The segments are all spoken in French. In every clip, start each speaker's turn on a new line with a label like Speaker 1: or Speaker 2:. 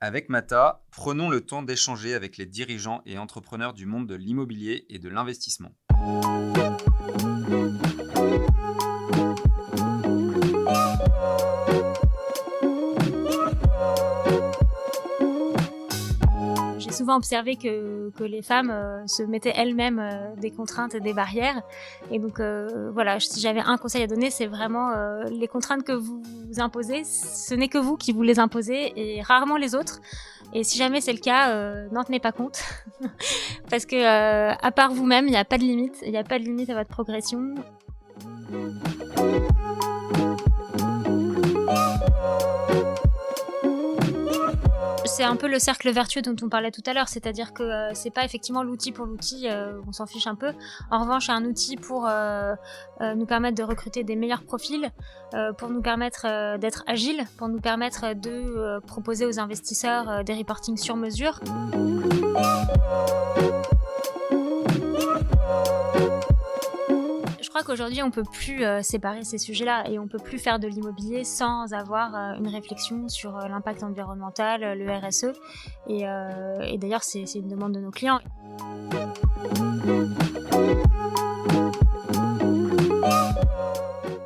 Speaker 1: Avec Mata, prenons le temps d'échanger avec les dirigeants et entrepreneurs du monde de l'immobilier et de l'investissement.
Speaker 2: J'ai souvent observé que les femmes se mettaient elles-mêmes des contraintes et des barrières. Et donc voilà, si j'avais un conseil à donner, c'est vraiment les contraintes que vous vous imposez, ce n'est que vous qui vous les imposez et rarement les autres. Et si jamais c'est le cas, n'en tenez pas compte. Parce que à part vous-même, il n'y a pas de limite. Il n'y a pas de limite à votre progression. C'est un peu le cercle vertueux dont on parlait tout à l'heure, c'est-à-dire que c'est pas effectivement l'outil pour l'outil, on s'en fiche un peu. En revanche, c'est un outil pour nous permettre de recruter des meilleurs profils, pour nous permettre d'être agiles, pour nous permettre de proposer aux investisseurs des reportings sur mesure. Je crois qu'aujourd'hui, on peut plus séparer ces sujets-là et on peut plus faire de l'immobilier sans avoir une réflexion sur l'impact environnemental, le RSE. Et d'ailleurs, c'est une demande de nos clients.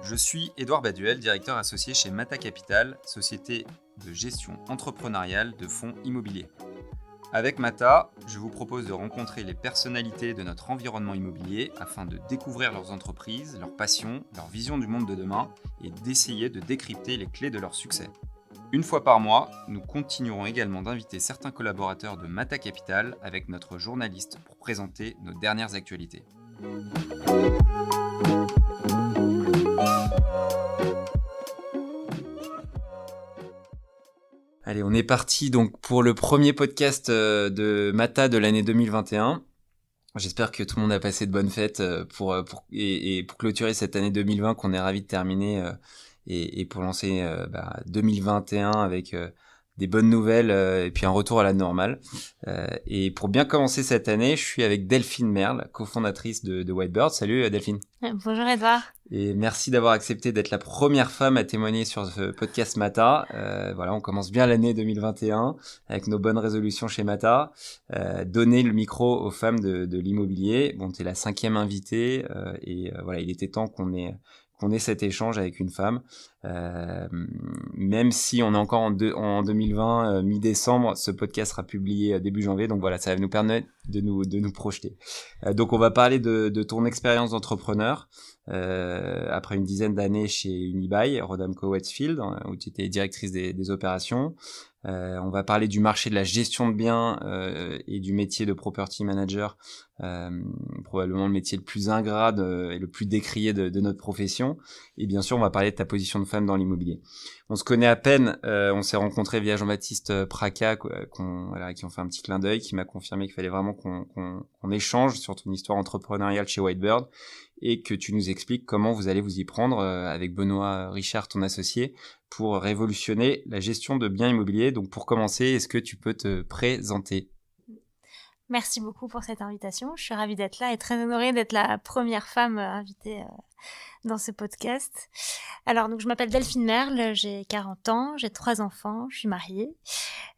Speaker 1: Je suis Édouard Baduel, directeur associé chez Mata Capital, société de gestion entrepreneuriale de fonds immobiliers. Avec Mata, je vous propose de rencontrer les personnalités de notre environnement immobilier afin de découvrir leurs entreprises, leurs passions, leur vision du monde de demain et d'essayer de décrypter les clés de leur succès. Une fois par mois, nous continuerons également d'inviter certains collaborateurs de Mata Capital avec notre journaliste pour présenter nos dernières actualités. Allez, on est parti donc pour le premier podcast de Mata de l'année 2021. J'espère que tout le monde a passé de bonnes fêtes pour clôturer cette année 2020 qu'on est ravis de terminer et pour lancer 2021 avec des bonnes nouvelles et puis un retour à la normale. Et pour bien commencer cette année, je suis avec Delphine Merle, cofondatrice de Whitebird. Salut Delphine.
Speaker 2: Bonjour Edouard.
Speaker 1: Et merci d'avoir accepté d'être la première femme à témoigner sur ce podcast Mata. Voilà, on commence bien l'année 2021 avec nos bonnes résolutions chez Mata. Donner le micro aux femmes de l'immobilier. Bon, t'es la 5e invitée voilà, il était temps qu'on ait cet échange avec une femme. Même si on est encore en 2020, mi-décembre, ce podcast sera publié début janvier. Donc voilà, ça va nous permettre de nous projeter. Donc on va parler de ton expérience d'entrepreneur. Après une dizaine d'années chez Unibail, Rodamco Westfield, où tu étais directrice des opérations. On va parler du marché de la gestion de biens et du métier de property manager, probablement le métier le plus ingrat et le plus décrié de notre profession. Et bien sûr, on va parler de ta position de femme dans l'immobilier. On se connaît à peine, on s'est rencontrés via Jean-Baptiste Praca, à qui on fait un petit clin d'œil, qui m'a confirmé qu'il fallait vraiment qu'on échange sur ton histoire entrepreneuriale chez Whitebird et que tu nous expliques comment vous allez vous y prendre avec Benoît Richard, ton associé, pour révolutionner la gestion de biens immobiliers. Donc pour commencer, est-ce que tu peux te présenter ?
Speaker 2: Merci beaucoup pour cette invitation. Je suis ravie d'être là et très honorée d'être la première femme invitée dans ce podcast. Alors, donc, je m'appelle Delphine Merle, j'ai 40 ans, j'ai 3 enfants, je suis mariée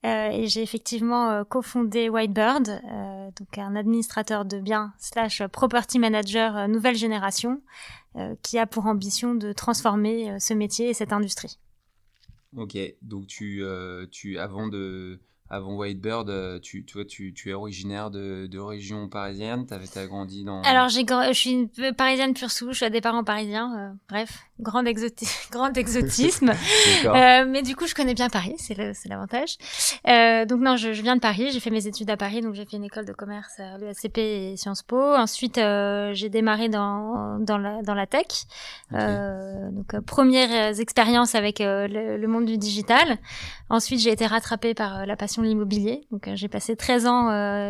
Speaker 2: et j'ai effectivement cofondé Whitebird, donc un administrateur de biens / property manager nouvelle génération qui a pour ambition de transformer ce métier et cette industrie.
Speaker 1: Ok, donc avant Whitebird, tu es originaire de région parisienne, t'as grandi dans...
Speaker 2: Alors, je suis une parisienne pure souche, des parents parisiens, bref, grand exotisme. Mais du coup, je connais bien Paris, c'est l'avantage. Donc non, je viens de Paris, j'ai fait mes études à Paris, donc j'ai fait une école de commerce à l'ESCP et Sciences Po. Ensuite, j'ai démarré dans la tech. Okay. Donc premières expériences avec le monde du digital. Ensuite, j'ai été rattrapée par la passion de l'immobilier. Donc j'ai passé 13 ans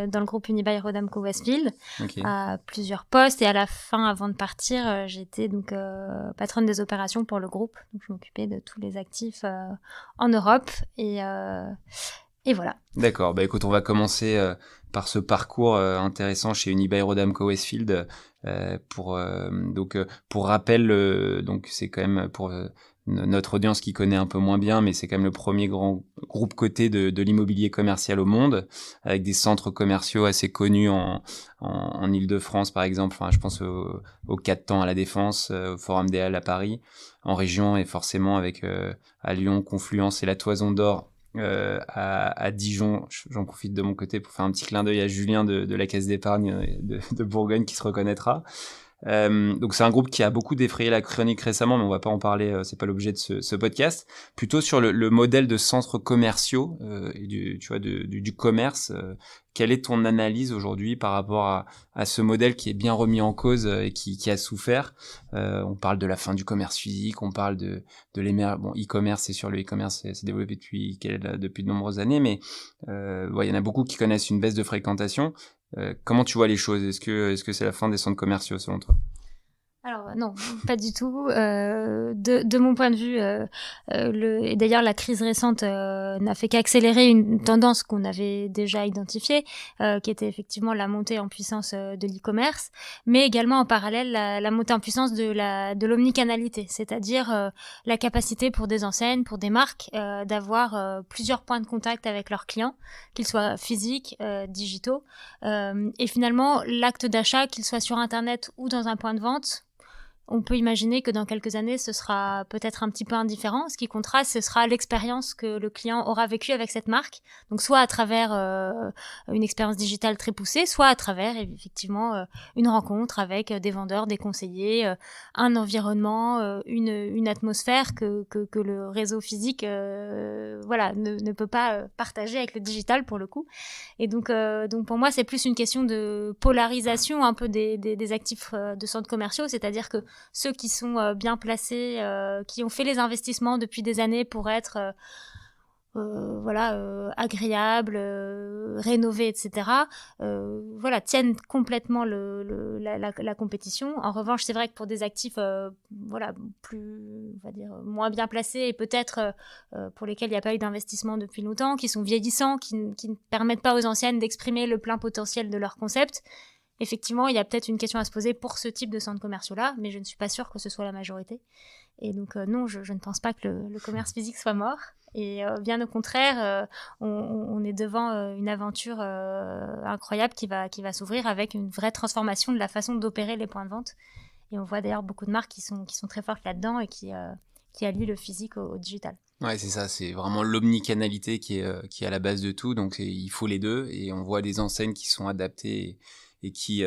Speaker 2: dans le groupe Unibail Rodamco Westfield, okay, à plusieurs postes, et à la fin, avant de partir, j'étais donc patronne des opérations pour le groupe. Donc je m'occupais de tous les actifs en Europe et voilà.
Speaker 1: D'accord. Bah écoute, on va commencer par ce parcours intéressant chez Unibail Rodamco Westfield. Pour rappel, donc c'est quand même pour notre audience qui connaît un peu moins bien, mais c'est quand même le premier grand groupe coté de l'immobilier commercial au monde, avec des centres commerciaux assez connus en Île-de-France, par exemple. Enfin, je pense au 4 temps à la Défense, au Forum des Halles à Paris, en région, et forcément avec à Lyon, Confluence et la Toison d'Or à Dijon. J'en profite de mon côté pour faire un petit clin d'œil à Julien de la Caisse d'épargne de Bourgogne qui se reconnaîtra. Donc c'est un groupe qui a beaucoup défrayé la chronique récemment, mais on va pas en parler, c'est pas l'objet de ce podcast. Plutôt sur le modèle de centres commerciaux et du commerce. Quelle est ton analyse aujourd'hui par rapport à ce modèle qui est bien remis en cause et qui a souffert? On parle de la fin du commerce physique, on parle de l'émergence. Bon, e-commerce, c'est sûr, le e-commerce s'est développé depuis de nombreuses années, mais il y en a beaucoup qui connaissent une baisse de fréquentation. Comment tu vois les choses? Est-ce que c'est la fin des centres commerciaux selon toi?
Speaker 2: Alors non, pas du tout. De mon point de vue, et d'ailleurs la crise récente n'a fait qu'accélérer une tendance qu'on avait déjà identifiée, qui était effectivement la montée en puissance de l'e-commerce, mais également en parallèle la montée en puissance de l'omnicanalité, c'est-à-dire la capacité pour des enseignes, pour des marques, d'avoir plusieurs points de contact avec leurs clients, qu'ils soient physiques, digitaux, et finalement l'acte d'achat, qu'il soit sur Internet ou dans un point de vente. On peut imaginer que dans quelques années, ce sera peut-être un petit peu indifférent. Ce qui comptera, ce sera l'expérience que le client aura vécue avec cette marque. Donc, soit à travers une expérience digitale très poussée, soit à travers, effectivement, une rencontre avec des vendeurs, des conseillers, un environnement, une atmosphère que le réseau physique ne peut pas partager avec le digital, pour le coup. Et donc pour moi, c'est plus une question de polarisation un peu des actifs de centres commerciaux, c'est-à-dire que ceux qui sont bien placés, qui ont fait les investissements depuis des années pour être agréables, rénovés, etc. Tiennent complètement la compétition. En revanche, c'est vrai que pour des actifs plus, on va dire, moins bien placés et peut-être pour lesquels il n'y a pas eu d'investissement depuis longtemps, qui sont vieillissants, qui ne permettent pas aux anciennes d'exprimer le plein potentiel de leur concept. Effectivement, il y a peut-être une question à se poser pour ce type de centres commerciaux-là, mais je ne suis pas sûre que ce soit la majorité. Et donc non, je ne pense pas que le commerce physique soit mort. Et bien au contraire, on est devant une aventure incroyable qui va s'ouvrir avec une vraie transformation de la façon d'opérer les points de vente. Et on voit d'ailleurs beaucoup de marques qui sont très fortes là-dedans et qui allient le physique au digital.
Speaker 1: Ouais, c'est ça, c'est vraiment l'omnicanalité qui est à la base de tout, donc il faut les deux, et on voit des enseignes qui sont adaptées et qui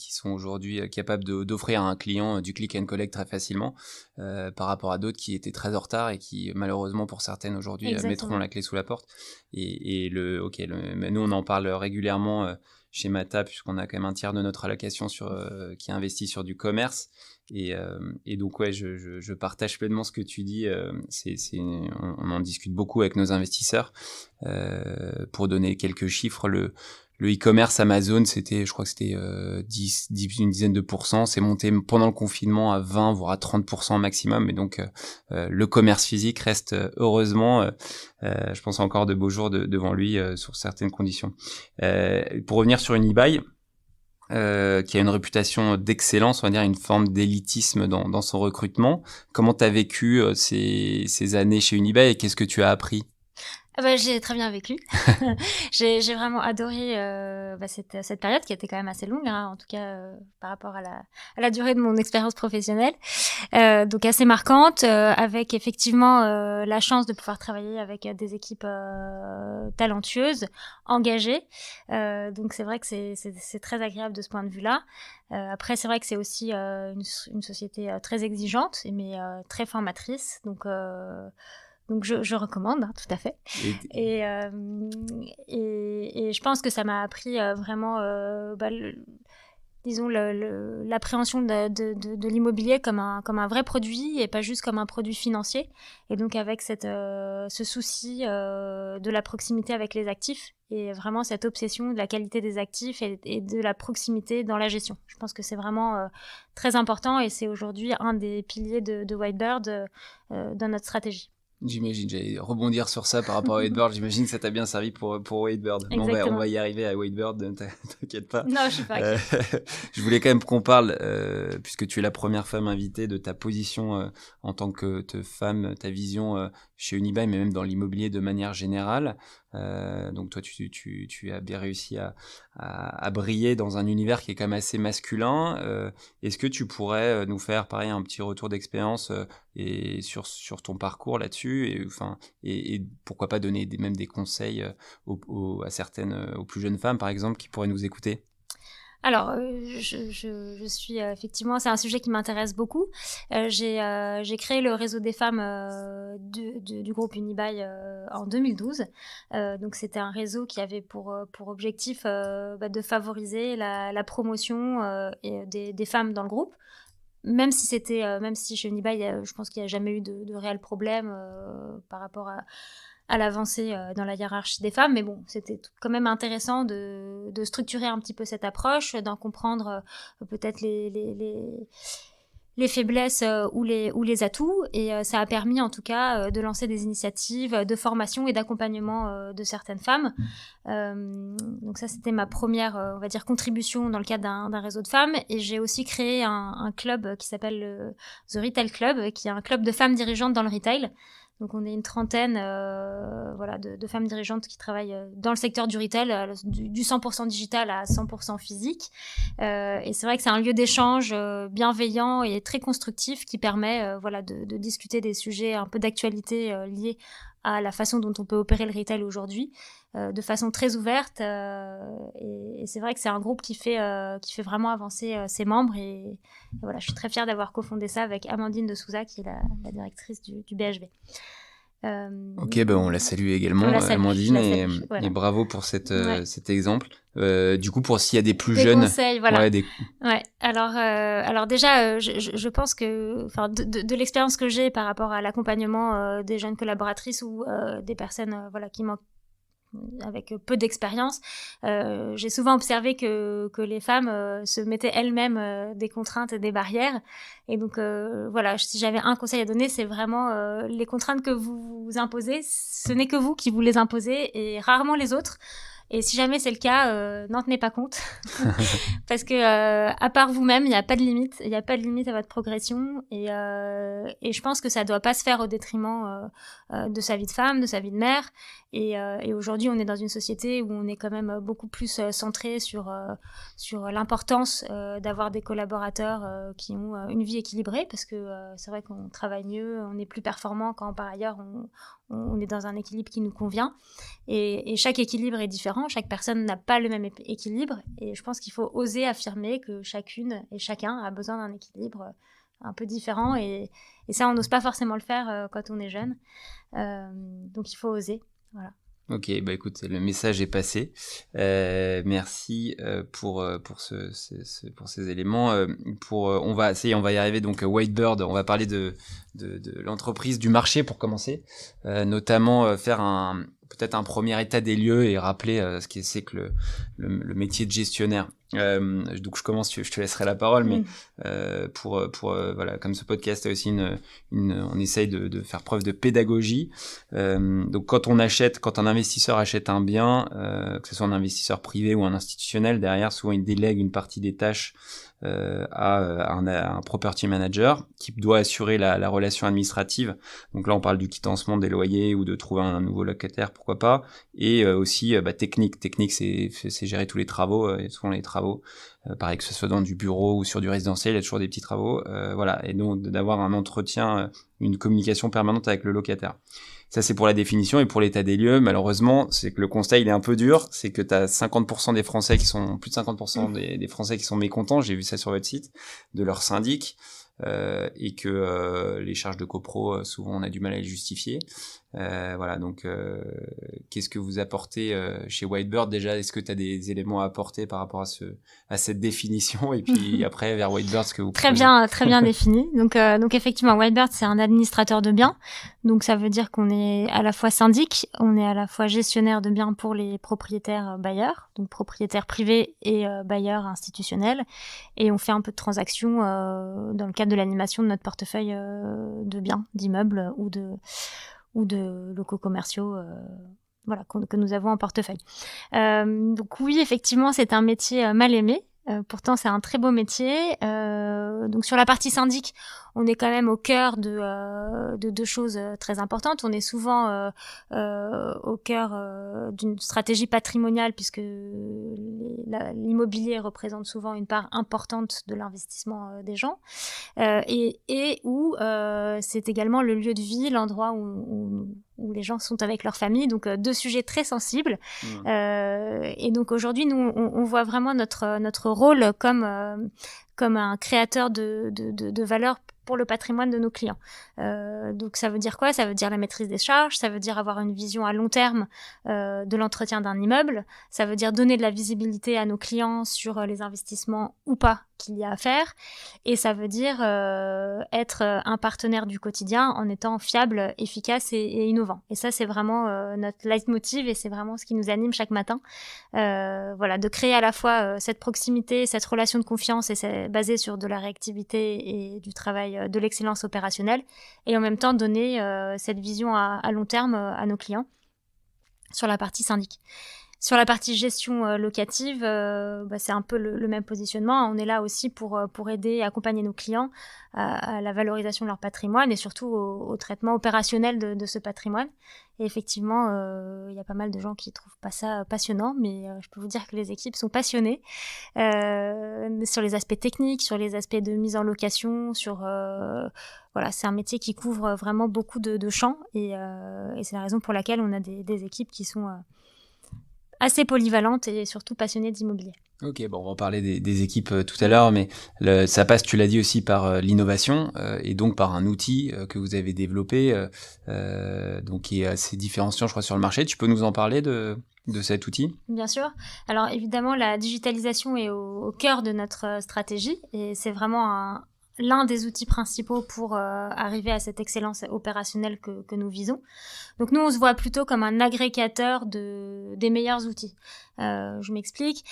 Speaker 1: sont aujourd'hui capables d'offrir à un client du click and collect très facilement, par rapport à d'autres qui étaient très en retard et qui malheureusement pour certaines aujourd'hui mettront la clé sous la porte. Mais nous on en parle régulièrement chez Mata, puisqu'on a quand même un tiers de notre allocation qui est investi sur du commerce. Et donc ouais, je partage pleinement ce que tu dis. On en discute beaucoup avec nos investisseurs. Pour donner quelques chiffres, le e-commerce Amazon, je crois que c'était une dizaine de pourcents. C'est monté pendant le confinement à 20 voire à 30% maximum. Et donc le commerce physique reste heureusement, je pense, encore de beaux jours devant lui sur certaines conditions. Pour revenir sur une eBay, qui a une réputation d'excellence, on va dire une forme d'élitisme dans son recrutement. Comment tu as vécu ces années chez Unibail et qu'est-ce que tu as appris?
Speaker 2: J'ai très bien vécu. J'ai vraiment adoré cette période qui était quand même assez longue, hein, en tout cas par rapport à la durée de mon expérience professionnelle. Donc assez marquante, avec effectivement la chance de pouvoir travailler avec des équipes talentueuses, engagées. Donc c'est vrai que c'est très agréable de ce point de vue-là. Après, c'est vrai que c'est aussi une société très exigeante, mais très formatrice. Donc je recommande, hein, tout à fait. Et je pense que ça m'a appris vraiment, l'appréhension de l'immobilier comme un vrai produit et pas juste comme un produit financier. Et donc avec ce souci de la proximité avec les actifs et vraiment cette obsession de la qualité des actifs et de la proximité dans la gestion. Je pense que c'est vraiment très important et c'est aujourd'hui un des piliers de Whitebird dans notre stratégie.
Speaker 1: J'imagine, j'allais rebondir sur ça par rapport à Whitebird. J'imagine que ça t'a bien servi pour Whitebird.
Speaker 2: Exactement.
Speaker 1: On va y arriver à Whitebird, t'inquiète pas.
Speaker 2: Non, je suis pas
Speaker 1: je voulais quand même qu'on parle, puisque tu es la première femme invitée, de ta position en tant que femme, ta vision chez Unibail, mais même dans l'immobilier de manière générale. Donc toi, tu as bien réussi à briller dans un univers qui est quand même assez masculin. Est-ce que tu pourrais nous faire, pareil, un petit retour d'expérience et sur ton parcours là-dessus, et pourquoi pas donner même des conseils à certaines, aux plus jeunes femmes, par exemple, qui pourraient nous écouter?
Speaker 2: Alors, je suis effectivement, c'est un sujet qui m'intéresse beaucoup. J'ai créé le réseau des femmes du groupe Unibail en 2012. Donc, c'était un réseau qui avait pour objectif de favoriser la promotion des femmes dans le groupe. Même si chez Unibail, je pense qu'il n'y a jamais eu de réel problème par rapport à l'avancée dans la hiérarchie des femmes, mais bon, c'était quand même intéressant de structurer un petit peu cette approche, d'en comprendre peut-être les faiblesses ou les atouts, et ça a permis en tout cas de lancer des initiatives de formation et d'accompagnement de certaines femmes. Donc ça, c'était ma première, on va dire, contribution dans le cadre d'un réseau de femmes, et j'ai aussi créé un club qui s'appelle le The Retail Club, qui est un club de femmes dirigeantes dans le retail. Donc on est une trentaine de femmes dirigeantes qui travaillent dans le secteur du retail, du 100% digital à 100% physique. Et c'est vrai que c'est un lieu d'échange bienveillant et très constructif qui permet de discuter des sujets un peu d'actualité liés à la façon dont on peut opérer le retail aujourd'hui, de façon très ouverte. Et c'est vrai que c'est un groupe qui fait vraiment avancer ses membres. Et voilà, je suis très fière d'avoir cofondé ça avec Amandine de Souza, qui est la directrice du BHV.
Speaker 1: Ok, on la salue également, Amandine, et bravo pour cet exemple. Du coup, pour s'il y a des plus jeunes
Speaker 2: conseils, voilà. Ouais. Alors déjà, je pense que, enfin, de l'expérience que j'ai par rapport à l'accompagnement des jeunes collaboratrices ou des personnes qui manquent avec peu d'expérience, j'ai souvent observé que les femmes se mettaient elles-mêmes des contraintes et des barrières. Et donc si j'avais un conseil à donner, c'est vraiment les contraintes que vous imposez, ce n'est que vous qui vous les imposez et rarement les autres. Et si jamais c'est le cas, n'en tenez pas compte. Parce que à part vous-même, il n'y a pas de limite. Il n'y a pas de limite à votre progression. Et je pense que ça ne doit pas se faire au détriment de sa vie de femme, de sa vie de mère. Et aujourd'hui, on est dans une société où on est quand même beaucoup plus centré sur l'importance d'avoir des collaborateurs qui ont une vie équilibrée. Parce que c'est vrai qu'on travaille mieux, on est plus performant quand par ailleurs on est dans un équilibre qui nous convient. Et chaque équilibre est différent, chaque personne n'a pas le même équilibre, et je pense qu'il faut oser affirmer que chacune et chacun a besoin d'un équilibre un peu différent, et ça on n'ose pas forcément le faire quand on est jeune, donc il faut oser, voilà.
Speaker 1: Ok, écoute, le message est passé. Merci pour ces éléments. On va y arriver. Donc Whitebird, on va parler de l'entreprise, du marché pour commencer, notamment faire peut-être un premier état des lieux et rappeler ce que c'est que le métier de gestionnaire. Donc je commence, je te laisserai la parole, mais comme ce podcast a aussi on essaye de faire preuve de pédagogie. Donc quand un investisseur achète un bien, que ce soit un investisseur privé ou un institutionnel, derrière souvent il délègue une partie des tâches à un property manager qui doit assurer la relation administrative. Donc là on parle du quittancement des loyers ou de trouver un nouveau locataire, pourquoi pas, et aussi technique c'est gérer tous les travaux, et souvent les travaux, pareil que ce soit dans du bureau ou sur du résidentiel, il y a toujours des petits travaux, et donc d'avoir un entretien, une communication permanente avec le locataire. Ça, c'est pour la définition. Et pour l'état des lieux, malheureusement, c'est que le constat, il est un peu dur. C'est que tu as 50% des Français plus de 50% des Français qui sont mécontents, j'ai vu ça sur votre site, de leur syndic, et que les charges de copro, souvent, on a du mal à les justifier. Donc qu'est-ce que vous apportez chez Whitebird déjà? Est-ce que tu as des éléments à apporter par rapport à cette définition, et puis après vers Whitebird, ce que vous
Speaker 2: très bien défini. Donc effectivement, Whitebird, c'est un administrateur de biens. Donc ça veut dire qu'on est à la fois syndic, on est à la fois gestionnaire de biens pour les propriétaires bailleurs, donc propriétaires privés et bailleurs institutionnels, et on fait un peu de transactions dans le cadre de l'animation de notre portefeuille de biens, d'immeubles ou ou de locaux commerciaux voilà, que nous avons en portefeuille. Donc oui, effectivement, c'est un métier mal aimé. Pourtant, c'est un très beau métier. Donc sur la partie syndic, on est quand même au cœur de deux choses très importantes. On est souvent au cœur d'une stratégie patrimoniale puisque l'immobilier représente souvent une part importante de l'investissement des gens et où c'est également le lieu de vie, l'endroit où les gens sont avec leur famille. Donc deux sujets très sensibles. Et donc aujourd'hui, nous, on voit vraiment notre rôle comme un créateur de valeur pour le patrimoine de nos clients. Donc ça veut dire quoi ? Ça veut dire la maîtrise des charges, ça veut dire avoir une vision à long terme de l'entretien d'un immeuble, ça veut dire donner de la visibilité à nos clients sur les investissements ou pas qu'il y a à faire, et ça veut dire être un partenaire du quotidien en étant fiable, efficace et innovant. Et ça, c'est vraiment notre leitmotiv et c'est vraiment ce qui nous anime chaque matin. Voilà, de créer à la fois cette proximité, cette relation de confiance et c'est basé sur de la réactivité et du travail de l'excellence opérationnelle, et en même temps donner cette vision à long terme à nos clients sur la partie syndic. Sur la partie gestion locative, c'est un peu le même positionnement. On est là aussi pour aider et accompagner nos clients à la valorisation de leur patrimoine et surtout au traitement opérationnel de ce patrimoine. Et effectivement, il y a pas mal de gens qui trouvent pas ça passionnant, mais je peux vous dire que les équipes sont passionnées sur les aspects techniques, sur les aspects de mise en location, voilà, c'est un métier qui couvre vraiment beaucoup de champs et c'est la raison pour laquelle on a des équipes qui sont assez polyvalente et surtout passionnée d'immobilier.
Speaker 1: Ok, bon, on va en parler des équipes tout à l'heure, mais ça passe, tu l'as dit aussi, par l'innovation et donc par un outil que vous avez développé, donc qui est assez différenciant, je crois, sur le marché. Tu peux nous en parler de cet outil ?
Speaker 2: Bien sûr. Alors évidemment, la digitalisation est au cœur de notre stratégie et c'est vraiment l'un des outils principaux pour arriver à cette excellence opérationnelle que nous visons. Donc nous, on se voit plutôt comme un agrégateur des meilleurs outils. Je m'explique.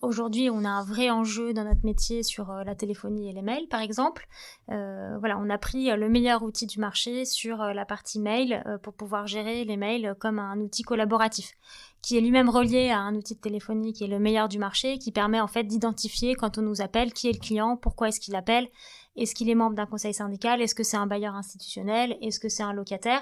Speaker 2: Aujourd'hui, on a un vrai enjeu dans notre métier sur la téléphonie et les mails, par exemple. Voilà, on a pris le meilleur outil du marché sur la partie mail pour pouvoir gérer les mails comme un outil collaboratif, qui est lui-même relié à un outil de téléphonie qui est le meilleur du marché, qui permet en fait d'identifier quand on nous appelle qui est le client, pourquoi est-ce qu'il appelle, est-ce qu'il est membre d'un conseil syndical, est-ce que c'est un bailleur institutionnel, est-ce que c'est un locataire,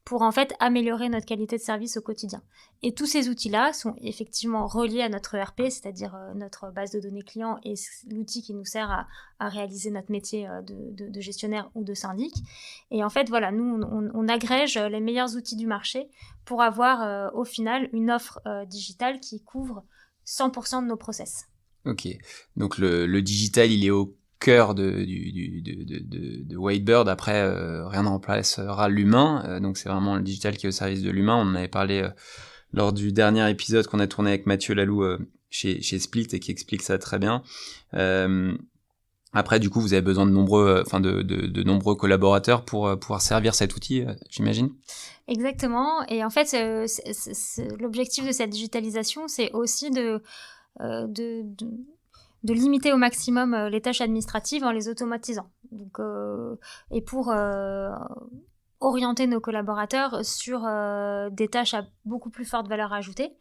Speaker 2: pour en fait améliorer notre qualité de service au quotidien. Et tous ces outils-là sont effectivement reliés à notre ERP, c'est-à-dire notre base de données client et l'outil qui nous sert à réaliser notre métier de gestionnaire ou de syndic. Et en fait, voilà, nous, on agrège les meilleurs outils du marché pour avoir au final une offre digitale qui couvre 100% de nos process.
Speaker 1: Ok, donc le digital, il est au cœur de Whitebird. Après, rien ne remplacera l'humain, donc c'est vraiment le digital qui est au service de l'humain. On en avait parlé lors du dernier épisode qu'on a tourné avec Mathieu Lalou chez Split et qui explique ça très bien. Après, du coup, vous avez besoin de nombreux collaborateurs pour pouvoir servir cet outil, j'imagine.
Speaker 2: Exactement. Et en fait, l'objectif de cette digitalisation, c'est aussi de limiter au maximum les tâches administratives en les automatisant. Donc, et pour orienter nos collaborateurs sur des tâches à beaucoup plus forte valeur ajoutée.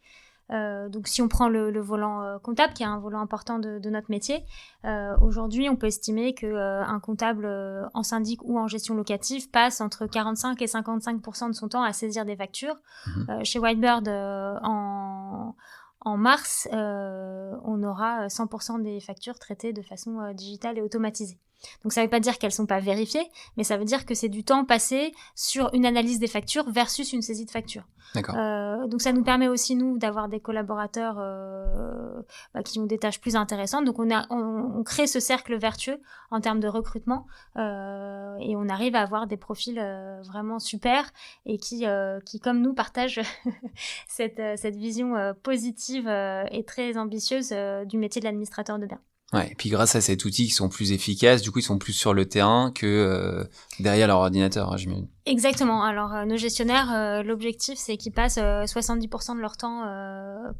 Speaker 2: Donc si on prend le volant comptable, qui est un volant important de notre métier, aujourd'hui on peut estimer qu'un comptable en syndic ou en gestion locative passe entre 45 et 55% de son temps à saisir des factures. Chez Whitebird, en mars, on aura 100% des factures traitées de façon digitale et automatisée. Donc ça ne veut pas dire qu'elles ne sont pas vérifiées, mais ça veut dire que c'est du temps passé sur une analyse des factures versus une saisie de facture.
Speaker 1: D'accord.
Speaker 2: Donc ça nous permet aussi, nous, d'avoir des collaborateurs qui ont des tâches plus intéressantes. Donc on crée ce cercle vertueux en termes de recrutement et on arrive à avoir des profils vraiment super et qui comme nous, partagent cette vision positive et très ambitieuse du métier de l'administrateur de biens.
Speaker 1: Ouais, et puis grâce à cet outil, ils sont plus efficaces, du coup ils sont plus sur le terrain que derrière leur ordinateur, hein, j'imagine.
Speaker 2: Exactement. Alors nos gestionnaires, l'objectif c'est qu'ils passent 70% de leur temps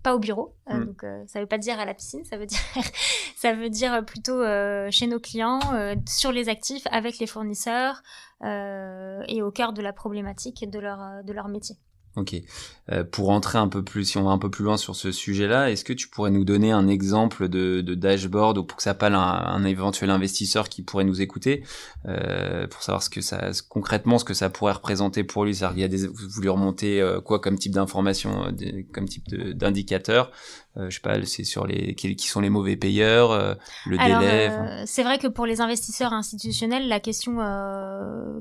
Speaker 2: pas au bureau. Donc ça veut pas dire à la piscine, ça veut dire plutôt chez nos clients, sur les actifs, avec les fournisseurs et au cœur de la problématique de leur métier.
Speaker 1: Ok. Pour entrer un peu plus, si on va un peu plus loin sur ce sujet-là, est-ce que tu pourrais nous donner un exemple de dashboard ou pour que ça parle un éventuel investisseur qui pourrait nous écouter, pour savoir concrètement ce que ça pourrait représenter pour lui. C'est-à-dire, vous lui remontez quoi comme type d'information, comme type d'indicateurs. Je sais pas, c'est sur qui sont les mauvais payeurs, le délai.
Speaker 2: C'est vrai que pour les investisseurs institutionnels, la question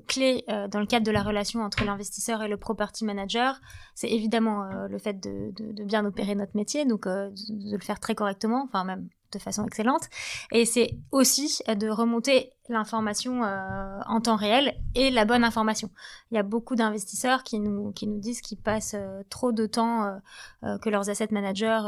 Speaker 2: clé dans le cadre de la relation entre l'investisseur et le property manager, c'est évidemment le fait de bien opérer notre métier, donc de le faire très correctement, enfin même de façon excellente. Et c'est aussi de remonter l'information en temps réel et la bonne information. Il y a beaucoup d'investisseurs qui nous disent qu'ils passent trop de temps, que leurs asset managers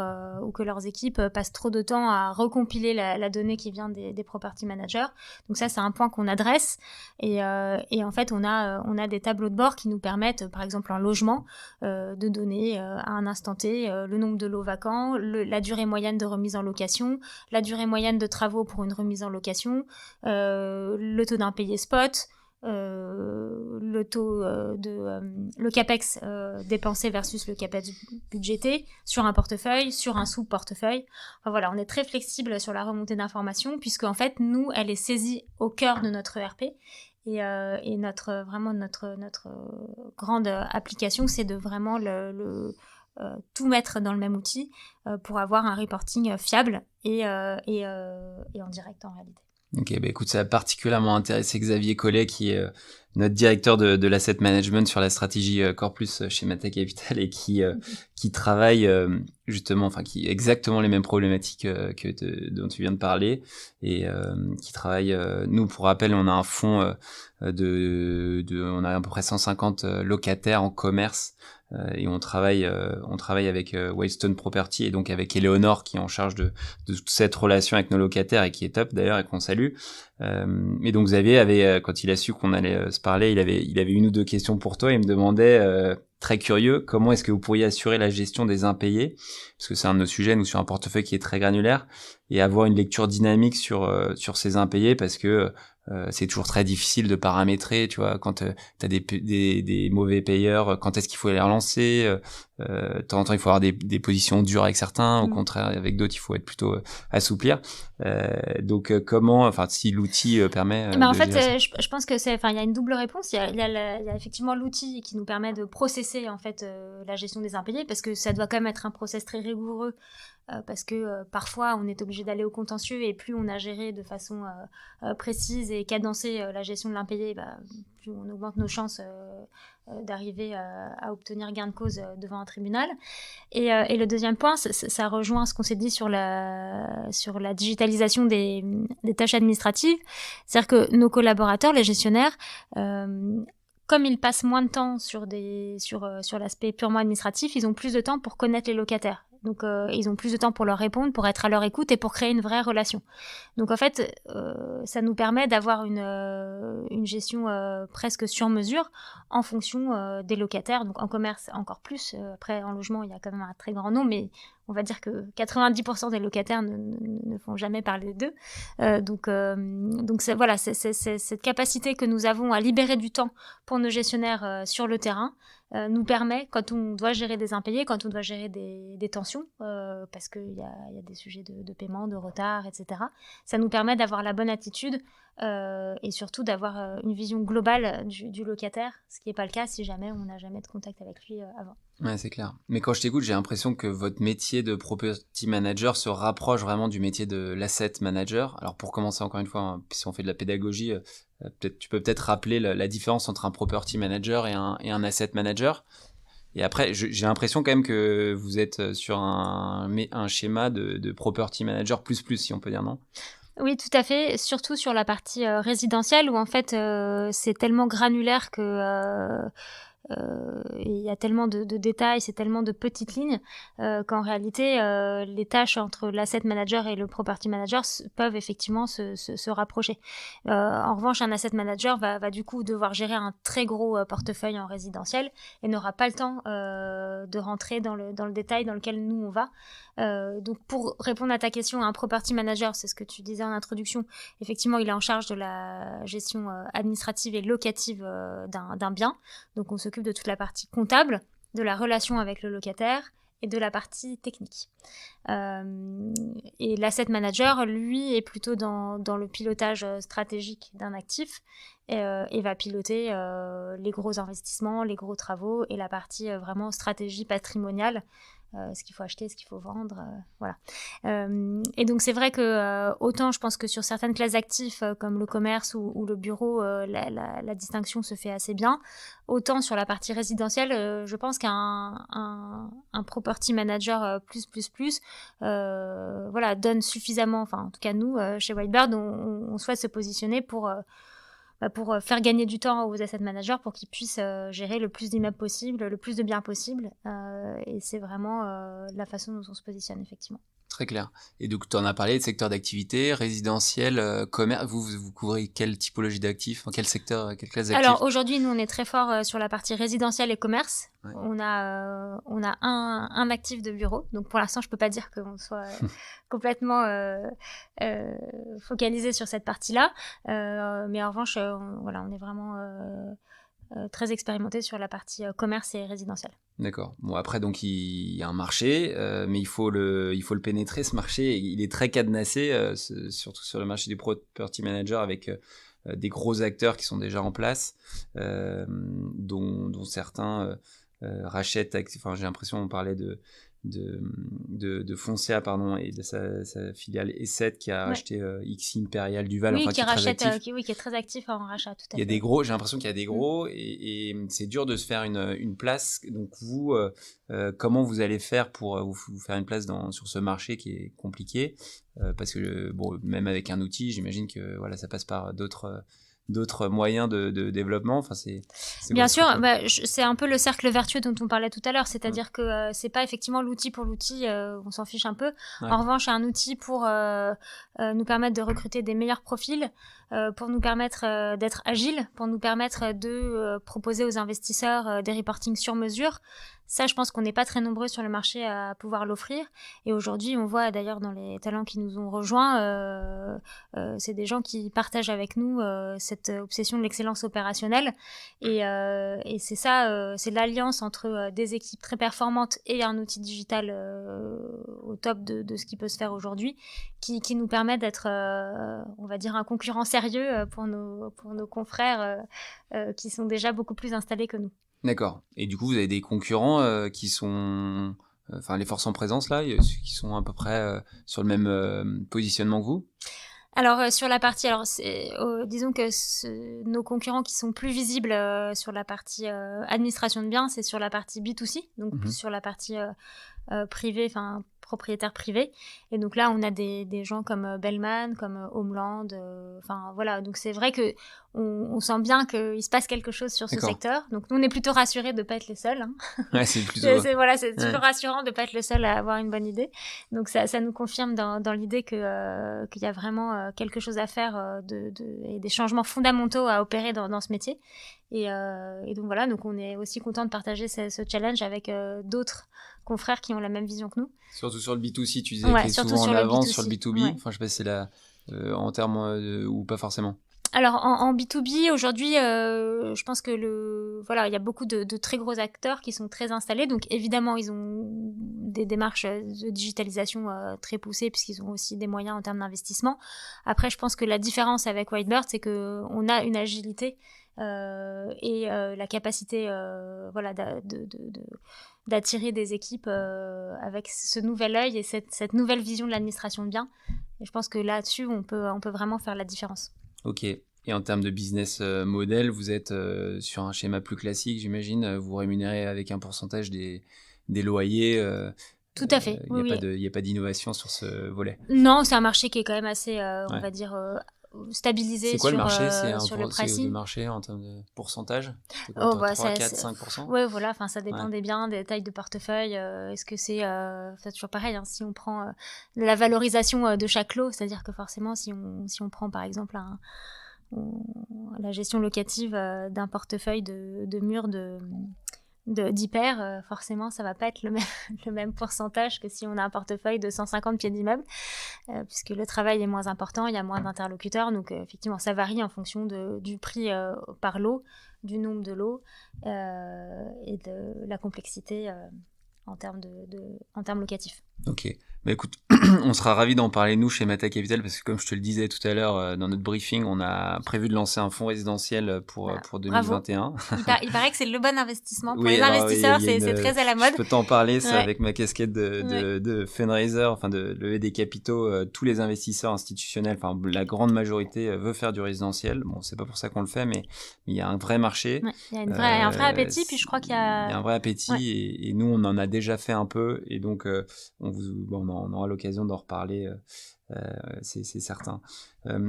Speaker 2: ou que leurs équipes passent trop de temps à recompiler la donnée qui vient des property managers. Donc ça, c'est un point qu'on adresse. Et en fait, on a des tableaux de bord qui nous permettent, par exemple en logement, de donner à un instant T le nombre de lots vacants, la durée moyenne de remise en location, la durée moyenne de travaux pour une remise en location, le taux d'impayé spot, le taux le capex dépensé versus le capex budgété sur un portefeuille, sur un sous-portefeuille. Enfin, voilà, on est très flexible sur la remontée d'informations puisque en fait nous, elle est saisie au cœur de notre ERP. Et notre grande application, c'est de vraiment tout mettre dans le même outil pour avoir un reporting fiable et en direct en réalité.
Speaker 1: Ok, bah écoute, ça a particulièrement intéressé Xavier Collet, qui est notre directeur de l'asset management sur la stratégie Core Plus chez Mata Capital et qui travaille justement, enfin qui exactement les mêmes problématiques dont tu viens de parler et qui travaille. Nous, pour rappel, on a un fonds on a à peu près 150 locataires en commerce. Et on travaille avec Wildstone Property et donc avec Eleonore qui est en charge de toute cette relation avec nos locataires et qui est top d'ailleurs et qu'on salue. Et donc Xavier avait, quand il a su qu'on allait se parler, il avait une ou deux questions pour toi. Il me demandait, très curieux, comment est-ce que vous pourriez assurer la gestion des impayés, parce que c'est un de nos sujets, nous sur un portefeuille qui est très granulaire, et avoir une lecture dynamique sur ces impayés, parce que c'est toujours très difficile de paramétrer, tu vois, quand t'as des mauvais payeurs, quand est-ce qu'il faut les relancer, de temps en temps il faut avoir des positions dures avec certains, au contraire avec d'autres il faut être plutôt assouplir. Donc comment, enfin si l'outil permet.
Speaker 2: En fait, je pense que il y a une double réponse. Il y a effectivement l'outil qui nous permet de processer en fait la gestion des impayés, parce que ça doit quand même être un process très rigoureux. Parce que parfois on est obligé d'aller au contentieux et plus on a géré de façon précise et cadencée la gestion de l'impayé, plus on augmente nos chances d'arriver à obtenir gain de cause devant un tribunal. Et le deuxième point, ça rejoint ce qu'on s'est dit sur la digitalisation des tâches administratives. C'est-à-dire que nos collaborateurs, les gestionnaires, comme ils passent moins de temps sur l'aspect purement administratif, ils ont plus de temps pour connaître les locataires. Donc ils ont plus de temps pour leur répondre, pour être à leur écoute et pour créer une vraie relation. Donc en fait, ça nous permet d'avoir une gestion presque sur mesure en fonction des locataires. Donc en commerce encore plus. Après en logement, il y a quand même un très grand nombre, mais on va dire que 90% des locataires ne font jamais parler d'eux. Donc voilà, c'est cette capacité que nous avons à libérer du temps pour nos gestionnaires sur le terrain nous permet, quand on doit gérer des impayés, quand on doit gérer des tensions, parce qu'il y a des sujets de paiement, de retard, etc. Ça nous permet d'avoir la bonne attitude et surtout d'avoir une vision globale du locataire, ce qui n'est pas le cas si jamais on n'a jamais de contact avec lui avant.
Speaker 1: Ouais, c'est clair. Mais quand je t'écoute, j'ai l'impression que votre métier de property manager se rapproche vraiment du métier de l'asset manager. Alors pour commencer, encore une fois, hein, si on fait de la pédagogie, tu peux peut-être rappeler la différence entre un property manager et un asset manager. Et après, j'ai l'impression quand même que vous êtes sur un schéma de property manager plus, si on peut dire, non ?
Speaker 2: Oui, tout à fait. Surtout sur la partie résidentielle où en fait c'est tellement granulaire que il y a tellement de détails, c'est tellement de petites lignes qu'en réalité, les tâches entre l'asset manager et le property manager peuvent effectivement se rapprocher. En revanche, un asset manager va du coup devoir gérer un très gros portefeuille en résidentiel et n'aura pas le temps de rentrer dans le détail dans lequel nous on va. Donc pour répondre à ta question, un property manager, c'est ce que tu disais en introduction, effectivement il est en charge de la gestion administrative et locative d'un bien, donc on s'occupe de toute la partie comptable, de la relation avec le locataire et de la partie technique. Et l'asset manager, lui, est plutôt dans le pilotage stratégique d'un actif et va piloter les gros investissements, les gros travaux et la partie vraiment stratégie patrimoniale, ce qu'il faut acheter, ce qu'il faut vendre, voilà. Et donc c'est vrai que autant je pense que sur certaines classes d'actifs comme le commerce ou le bureau, la distinction se fait assez bien, autant sur la partie résidentielle, je pense qu'un property manager voilà, donne suffisamment, enfin en tout cas nous chez Whitebird on souhaite se positionner pour faire gagner du temps aux asset managers pour qu'ils puissent gérer le plus d'immeubles possible, le plus de biens possible. Et c'est vraiment la façon dont on se positionne, effectivement.
Speaker 1: Très clair. Et donc, tu en as parlé de secteur d'activité, résidentiel, commerce. Vous couvrez quelle typologie d'actifs, quel secteur, quelle classe d'actifs?
Speaker 2: Alors, aujourd'hui, nous, on est très fort sur la partie résidentielle et commerce. Ouais. On a un actif de bureau. Donc, pour l'instant, je peux pas dire qu'on soit complètement focalisé sur cette partie-là. Mais en revanche, on est vraiment très expérimenté sur la partie commerce et résidentiel.
Speaker 1: D'accord. Bon, après, donc, il y a un marché, mais il faut le pénétrer, ce marché. Il est très cadenassé, surtout sur le marché du property manager, avec des gros acteurs qui sont déjà en place, dont certains rachètent. Enfin, j'ai l'impression, on parlait de Foncia, pardon, et de sa filiale E7 qui a racheté XI Imperial Duval,
Speaker 2: oui,
Speaker 1: enfin, qui
Speaker 2: est très actif en rachat, tout à fait.
Speaker 1: Il y a des gros, j'ai l'impression qu'il y a des gros, et c'est dur de se faire une place. Donc vous, comment vous allez faire pour vous faire une place sur ce marché qui est compliqué, parce que même avec un outil, j'imagine que voilà, ça passe par d'autres moyens de développement. Enfin, c'est
Speaker 2: bien sûr, c'est un peu le cercle vertueux dont on parlait tout à l'heure, c'est-à-dire que c'est pas effectivement l'outil pour l'outil, on s'en fiche un peu. Ouais. En revanche, c'est un outil pour nous permettre de recruter des meilleurs profils, pour nous permettre d'être agile, pour nous permettre de proposer aux investisseurs des reportings sur mesure. Ça, je pense qu'on n'est pas très nombreux sur le marché à pouvoir l'offrir. Et aujourd'hui, on voit d'ailleurs dans les talents qui nous ont rejoints, c'est des gens qui partagent avec nous cette obsession de l'excellence opérationnelle. Et c'est ça, c'est l'alliance entre des équipes très performantes et un outil digital au top de ce qui peut se faire aujourd'hui, qui nous permet d'être, on va dire, un concurrent sérieux pour nos confrères qui sont déjà beaucoup plus installés que nous.
Speaker 1: D'accord. Et du coup, vous avez des concurrents qui sont... Enfin, les forces en présence, là, qui sont à peu près sur le même positionnement que vous?
Speaker 2: Alors, sur la partie... disons que nos concurrents qui sont plus visibles sur la partie administration de biens, c'est sur la partie B2C, donc plus sur la partie privée, enfin propriétaire privé. Et donc là, on a des gens comme Bellman, comme Homeland, enfin voilà. Donc c'est vrai que on sent bien qu'il se passe quelque chose sur ce secteur. Donc nous, on est plutôt rassurés de ne pas être les seuls. Hein.
Speaker 1: Ouais, c'est plutôt...
Speaker 2: c'est toujours rassurant de ne pas être le seul à avoir une bonne idée. Donc ça nous confirme dans l'idée qu'il y a vraiment quelque chose à faire et des changements fondamentaux à opérer dans ce métier. Et donc voilà, donc on est aussi content de partager ce challenge avec d'autres confrères qui ont la même vision que nous.
Speaker 1: Surtout sur le B2C, tu disais qu'il est souvent en avance sur le B2B. Ouais. Enfin, je sais pas si c'est là en termes ou pas forcément.
Speaker 2: Alors en B2B aujourd'hui, je pense que il y a beaucoup de très gros acteurs qui sont très installés. Donc évidemment, ils ont des démarches de digitalisation très poussées puisqu'ils ont aussi des moyens en termes d'investissement. Après, je pense que la différence avec Whitebird, c'est que on a une agilité et la capacité d'attirer des équipes avec ce nouvel œil et cette nouvelle vision de l'administration de biens. Et je pense que là-dessus, on peut vraiment faire la différence.
Speaker 1: Ok. Et en termes de business model, vous êtes sur un schéma plus classique, j'imagine. Vous rémunérez avec un pourcentage des loyers.
Speaker 2: Tout à fait.
Speaker 1: Il n'y a pas d'innovation sur ce volet.
Speaker 2: Non, c'est un marché qui est quand même assez, on va dire, stabiliser
Speaker 1: c'est quoi
Speaker 2: sur,
Speaker 1: le marché
Speaker 2: sur le pricing.
Speaker 1: C'est le marché en termes de pourcentage? C'est quoi, 3, 4, 5%?
Speaker 2: Ouais, voilà, enfin, ça dépend des biens, des tailles de portefeuille. Est-ce que c'est toujours pareil, hein, si on prend la valorisation de chaque lot, c'est-à-dire que forcément, si on prend par exemple la gestion locative d'un portefeuille de murs d'hyper, forcément ça va pas être le même pourcentage que si on a un portefeuille de 150 pieds d'immeuble, puisque le travail est moins important, il y a moins d'interlocuteurs, donc effectivement ça varie en fonction du prix par lot, du nombre de lots et de la complexité en termes locatifs.
Speaker 1: Ok, bah écoute, on sera ravis d'en parler nous chez Mata Capital, parce que comme je te le disais tout à l'heure dans notre briefing, on a prévu de lancer un fonds résidentiel pour 2021.
Speaker 2: Il paraît que c'est le bon investissement pour les investisseurs, c'est très à la mode.
Speaker 1: Je peux t'en parler, ça, avec ma casquette de fundraiser, enfin de lever des capitaux. Tous les investisseurs institutionnels, enfin la grande majorité veut faire du résidentiel. Bon, c'est pas pour ça qu'on le fait, mais il y a un vrai marché.
Speaker 2: Il y a un vrai appétit, puis je crois qu'il y a
Speaker 1: un vrai appétit, et nous on en a déjà fait un peu, et donc on aura l'occasion d'en reparler, c'est certain.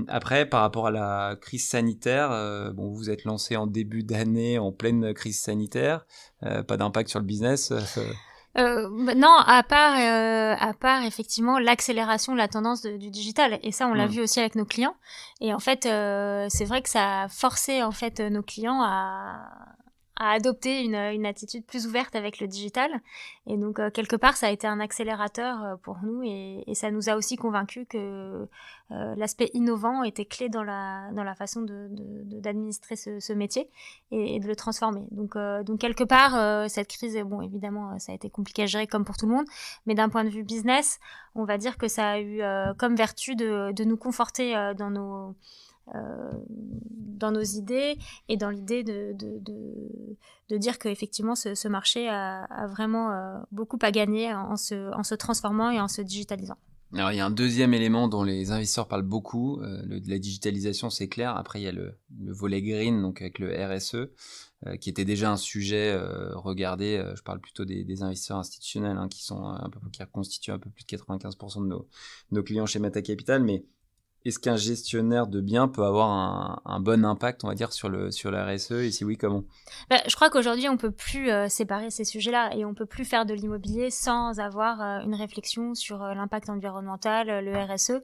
Speaker 1: Après, par rapport à la crise sanitaire, vous vous êtes lancé en début d'année en pleine crise sanitaire, pas d'impact sur le business
Speaker 2: non, à part effectivement l'accélération de la tendance du digital, et ça on l'a vu aussi avec nos clients, et en fait c'est vrai que ça a forcé en fait nos clients à adopter une attitude plus ouverte avec le digital, et donc quelque part ça a été un accélérateur pour nous, et ça nous a aussi convaincus que l'aspect innovant était clé dans la façon d'administrer ce métier et de le transformer. Donc quelque part cette crise, bon évidemment ça a été compliqué à gérer comme pour tout le monde, mais d'un point de vue business, on va dire que ça a eu comme vertu de nous conforter dans nos idées, et dans l'idée de dire qu'effectivement ce marché a vraiment beaucoup à gagner en se transformant et en se digitalisant.
Speaker 1: Alors il y a un deuxième élément dont les investisseurs parlent beaucoup, de la digitalisation, c'est clair. Après il y a le volet green, donc avec le RSE, qui était déjà un sujet regardé. Je parle plutôt des investisseurs institutionnels, hein, qui constituent un peu plus de 95% de nos clients chez Mata Capital. Mais est-ce qu'un gestionnaire de biens peut avoir un bon impact, on va dire, sur la RSE, et si oui, comment?
Speaker 2: Je crois qu'aujourd'hui, on peut plus séparer ces sujets-là, et on peut plus faire de l'immobilier sans avoir une réflexion sur l'impact environnemental, le RSE.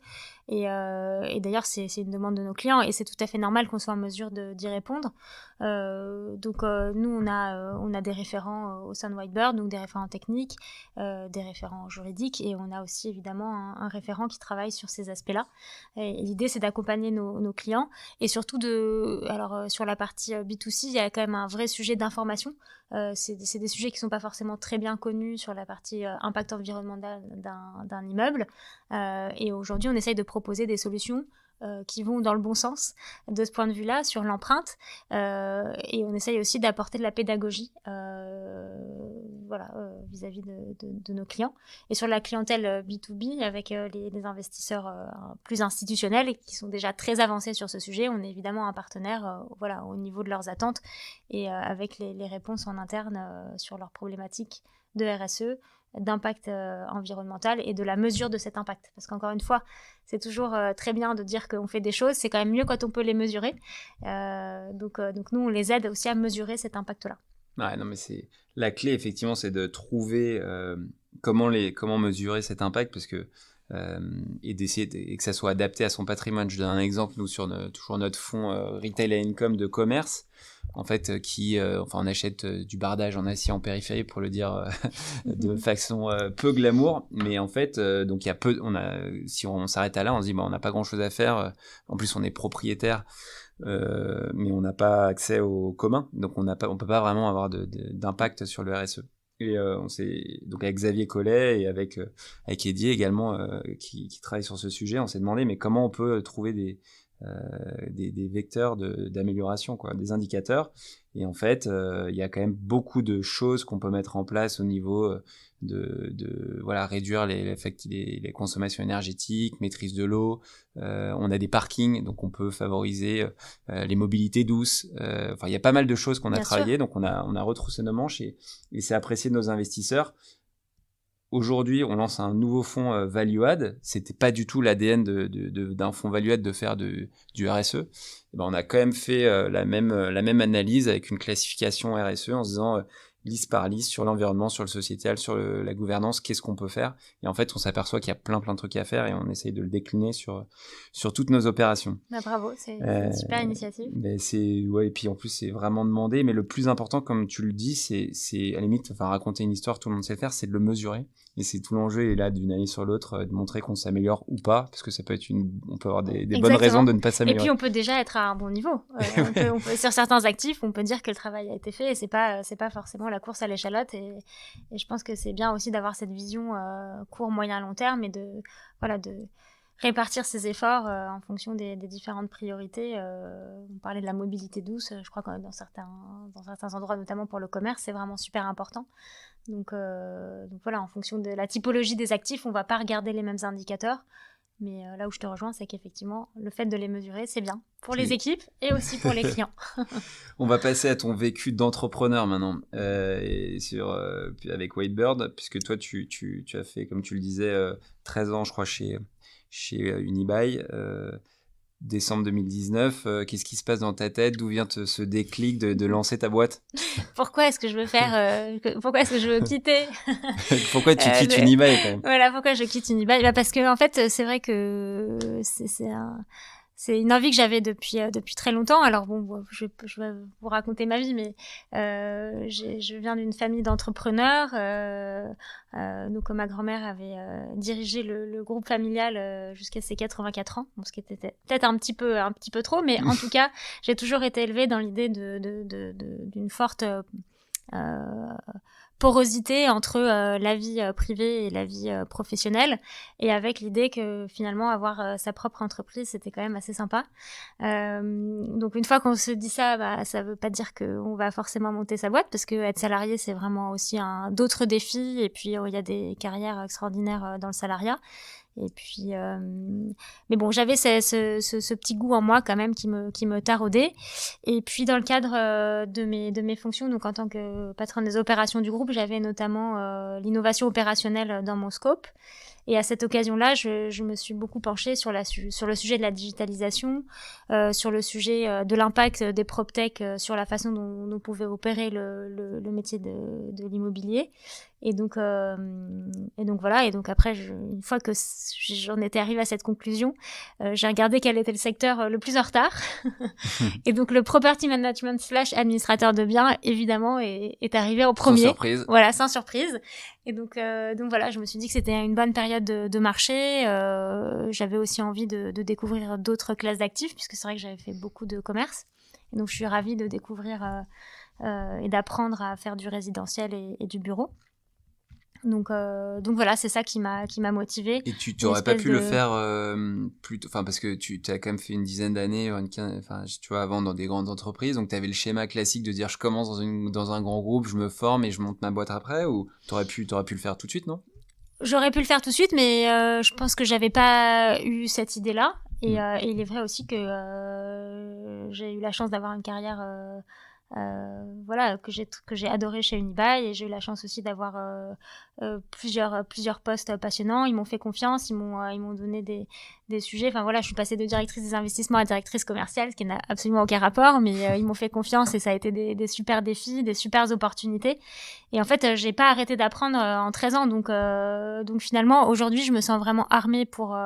Speaker 2: Et d'ailleurs, c'est une demande de nos clients, et c'est tout à fait normal qu'on soit en mesure d'y répondre. Donc nous, on a des référents au sein de Whitebird, donc des référents techniques, des référents juridiques, et on a aussi évidemment un référent qui travaille sur ces aspects-là. Et l'idée, c'est d'accompagner nos clients, et surtout sur la partie B2C, il y a quand même un vrai sujet d'information. C'est des sujets qui sont pas forcément très bien connus sur la partie impact environnemental d'un immeuble, et aujourd'hui on essaye de proposer des solutions qui vont dans le bon sens de ce point de vue-là sur l'empreinte, et on essaye aussi d'apporter de la pédagogie vis-à-vis de nos clients, et sur la clientèle B2B avec les investisseurs plus institutionnels et qui sont déjà très avancés sur ce sujet. On est évidemment un partenaire au niveau de leurs attentes, et avec les réponses en interne sur leurs problématiques de RSE, d'impact environnemental, et de la mesure de cet impact. Parce qu'encore une fois, c'est toujours très bien de dire qu'on fait des choses, c'est quand même mieux quand on peut les mesurer. Donc nous, on les aide aussi à mesurer cet impact-là.
Speaker 1: Ouais, non, mais c'est la clé, effectivement, c'est de trouver comment mesurer cet impact, parce que et d'essayer et que ça soit adapté à son patrimoine. Je donne un exemple, nous, sur toujours notre fonds Retail à Income de commerce, en fait, on achète du bardage en acier en périphérie, pour le dire de façon peu glamour, mais en fait, donc il y a si on s'arrête à là, on se dit on n'a pas grand chose à faire. En plus, on est propriétaire, mais on n'a pas accès au commun, donc on peut pas vraiment avoir d'impact sur le RSE. Et donc avec Xavier Collet et avec Eddie également, qui travaille sur ce sujet, on s'est demandé mais comment on peut trouver des vecteurs d'amélioration, quoi, des indicateurs. Et en fait, il y a quand même beaucoup de choses qu'on peut mettre en place au niveau de réduire les consommations énergétiques, maîtrise de l'eau. On a des parkings, donc on peut favoriser les mobilités douces. Il y a pas mal de choses qu'on a travaillé, donc on a retroussé nos manches, et c'est apprécié de nos investisseurs. aujourd'hui, on lance un nouveau fonds Value Add. C'était pas du tout l'ADN d'un fonds Value Add de faire du RSE. Et ben, on a quand même fait la même analyse avec une classification RSE en se disant liste par liste sur l'environnement, sur le sociétal, sur la gouvernance, qu'est-ce qu'on peut faire. Et en fait, on s'aperçoit qu'il y a plein de trucs à faire et on essaye de le décliner sur toutes nos opérations.
Speaker 2: Bah, bravo, c'est une super initiative.
Speaker 1: Et puis en plus, c'est vraiment demandé. Mais le plus important, comme tu le dis, c'est à la limite, enfin, raconter une histoire, tout le monde sait le faire, c'est de le mesurer. Et c'est tout l'enjeu, et là, d'une année sur l'autre, de montrer qu'on s'améliore ou pas, parce que ça peut être on peut avoir des bonnes raisons de ne pas s'améliorer.
Speaker 2: Et puis, on peut déjà être à un bon niveau. On peut, sur certains actifs, on peut dire que le travail a été fait, et c'est pas forcément la course à l'échalote. Et je pense que c'est bien aussi d'avoir cette vision court, moyen, long terme, et de répartir ses efforts en fonction des différentes priorités. On parlait de la mobilité douce, je crois que dans certains endroits, notamment pour le commerce, c'est vraiment super important. Donc voilà, en fonction de la typologie des actifs, on ne va pas regarder les mêmes indicateurs. Mais là où je te rejoins, c'est qu'effectivement, le fait de les mesurer, c'est bien pour les équipes et aussi pour les clients.
Speaker 1: On va passer à ton vécu d'entrepreneur maintenant, avec Whitebird, puisque toi, tu as fait, comme tu le disais, 13 ans, je crois, chez Unibail. Décembre 2019, qu'est-ce qui se passe dans ta tête? D'où vient ce déclic de lancer ta boîte?
Speaker 2: Pourquoi est-ce que je veux pourquoi est-ce que je veux quitter?
Speaker 1: Pourquoi tu quittes Unibail quand même?
Speaker 2: Voilà, pourquoi je quitte Unibail? Parce que en fait, c'est vrai que c'est une envie que j'avais depuis très longtemps. Alors bon, je vais vous raconter ma vie, mais je viens d'une famille d'entrepreneurs. Donc ma grand-mère avait dirigé le groupe familial jusqu'à ses 84 ans, bon, ce qui était peut-être un petit peu trop, mais en tout cas, j'ai toujours été élevée dans l'idée d'une forte porosité entre la vie privée et la vie professionnelle, et avec l'idée que finalement avoir sa propre entreprise, c'était quand même assez sympa. Donc une fois qu'on se dit ça, ça veut pas dire qu'on va forcément monter sa boîte, parce que être salarié, c'est vraiment aussi d'autres défis, et puis il y a des carrières extraordinaires dans le salariat. Et puis, mais bon, j'avais ce petit goût en moi quand même qui me taraudait. Et puis dans le cadre de mes fonctions, donc en tant que patronne des opérations du groupe, j'avais notamment l'innovation opérationnelle dans mon scope. Et à cette occasion-là, je me suis beaucoup penchée sur le sujet de la digitalisation, sur le sujet de l'impact des PropTech sur la façon dont on pouvait opérer le métier de l'immobilier. Et donc voilà. Et donc après, une fois que j'en étais arrivée à cette conclusion, j'ai regardé quel était le secteur le plus en retard. Et donc le property management / administrateur de biens, évidemment, est arrivé en premier.
Speaker 1: Sans surprise.
Speaker 2: Voilà, sans surprise. Et donc voilà, je me suis dit que c'était une bonne période de marché. J'avais aussi envie de découvrir d'autres classes d'actifs, puisque c'est vrai que j'avais fait beaucoup de commerce. Et donc je suis ravie de découvrir et d'apprendre à faire du résidentiel et du bureau. Donc voilà, c'est ça qui m'a motivée.
Speaker 1: Et tu n'aurais pas pu le faire plutôt, enfin parce que tu as quand même fait une dizaine d'années, tu vois, avant dans des grandes entreprises, donc tu avais le schéma classique de dire je commence dans un grand groupe, je me forme et je monte ma boîte après, ou t'aurais pu le faire tout de suite, non?
Speaker 2: J'aurais pu le faire tout de suite, mais je pense que j'avais pas eu cette idée-là. Et il est vrai aussi que j'ai eu la chance d'avoir une carrière voilà, que j'ai adoré chez Unibail, et j'ai eu la chance aussi d'avoir plusieurs postes passionnants. Ils m'ont fait confiance, ils m'ont donné des sujets. Enfin voilà, je suis passée de directrice des investissements à directrice commerciale, ce qui n'a absolument aucun rapport, mais ils m'ont fait confiance, et ça a été des super défis, des super opportunités. Et en fait, j'ai pas arrêté d'apprendre en 13 ans, donc finalement aujourd'hui, je me sens vraiment armée pour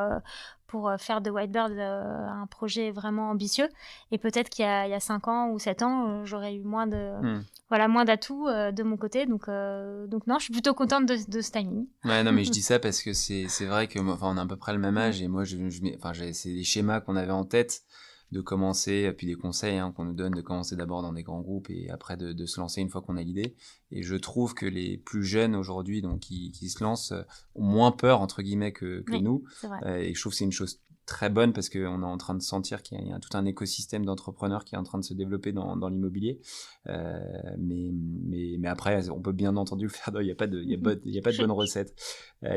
Speaker 2: faire de Whitebird un projet vraiment ambitieux. Et peut-être qu'il y a 5 ans ou 7 ans, j'aurais eu moins d'atouts de mon côté. Donc non, je suis plutôt contente de ce timing.
Speaker 1: Ouais, non, mais je dis ça parce que c'est vrai que on a à peu près le même âge, et moi, c'est des schémas qu'on avait en tête de commencer, puis des conseils qu'on nous donne de commencer d'abord dans des grands groupes et après de se lancer une fois qu'on a l'idée. Et je trouve que les plus jeunes aujourd'hui, donc qui se lancent, ont moins peur entre guillemets que
Speaker 2: oui,
Speaker 1: nous.
Speaker 2: C'est vrai.
Speaker 1: Et je trouve que c'est une chose très bonne, parce qu'on est en train de sentir qu'il y a tout un écosystème d'entrepreneurs qui est en train de se développer dans l'immobilier. Mais après, on peut bien entendu le faire. Il n'y a pas de bonne recette.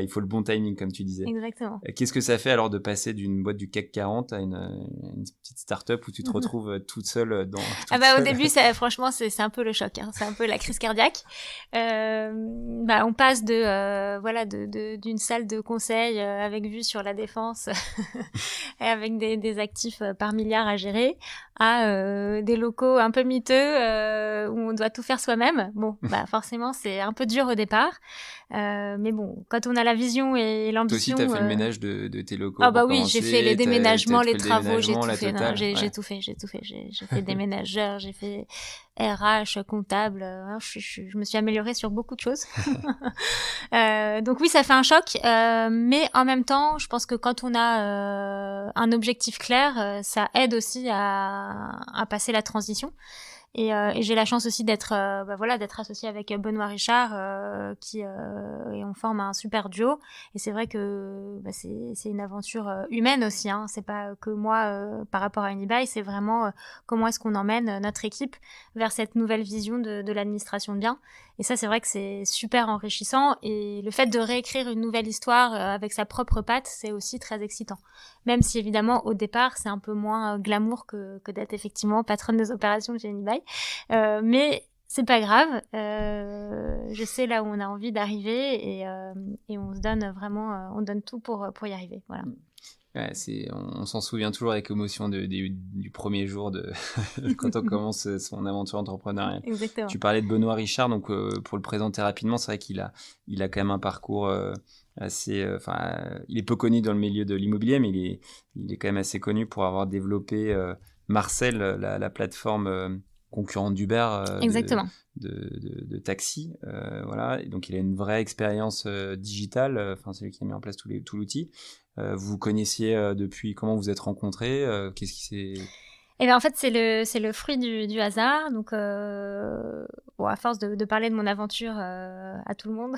Speaker 1: il faut le bon timing, comme tu disais.
Speaker 2: Exactement.
Speaker 1: Qu'est-ce que ça fait alors de passer d'une boîte du CAC 40 à une petite start-up où tu te retrouves toute seule
Speaker 2: Au début, franchement, c'est un peu le choc. Hein. C'est un peu la crise cardiaque. On passe d'une salle de conseil avec vue sur la défense et avec des actifs par milliard à gérer à des locaux un peu miteux où on doit tout faire soi-même. Bon, forcément, c'est un peu dur au départ. Mais bon, quand on a la vision et l'ambition...
Speaker 1: Toi aussi, t'as fait le ménage de tes locaux
Speaker 2: oui, j'ai fait les déménagements, les travaux, j'ai tout fait.
Speaker 1: J'ai
Speaker 2: tout fait. J'ai fait déménageur, j'ai fait RH, comptable. Je me suis améliorée sur beaucoup de choses. Donc oui, ça fait un choc. Mais en même temps, je pense que quand on a un objectif clair, ça aide aussi à passer la transition. Et j'ai la chance aussi d'être associée avec Benoît Richard et on forme un super duo. Et c'est vrai que c'est une aventure humaine aussi. Hein. C'est pas que moi par rapport à Unibail, c'est vraiment comment est-ce qu'on emmène notre équipe vers cette nouvelle vision de l'administration de biens. Et ça, c'est vrai que c'est super enrichissant. Et le fait de réécrire une nouvelle histoire avec sa propre patte, c'est aussi très excitant. Même si évidemment au départ, c'est un peu moins glamour que d'être effectivement patronne des opérations chez Unibail. Mais c'est pas grave, je sais là où on a envie d'arriver et on se donne vraiment, on donne tout pour y arriver. Voilà.
Speaker 1: Ouais, on s'en souvient toujours avec émotion du premier jour quand on commence son aventure entrepreneuriale.
Speaker 2: Exactement.
Speaker 1: Tu parlais de Benoît Richard, donc pour le présenter rapidement, c'est vrai qu'il a quand même un parcours assez... il est peu connu dans le milieu de l'immobilier, mais il est quand même assez connu pour avoir développé Marcel, la plateforme concurrente d'Uber de taxi. Voilà. Et donc il a une vraie expérience digitale, c'est lui qui a mis en place tout l'outil. Vous vous connaissiez depuis, comment vous êtes rencontrés, qu'est-ce qui s'est...
Speaker 2: En fait, c'est le fruit du hasard. Donc, à force de parler de mon aventure à tout le monde,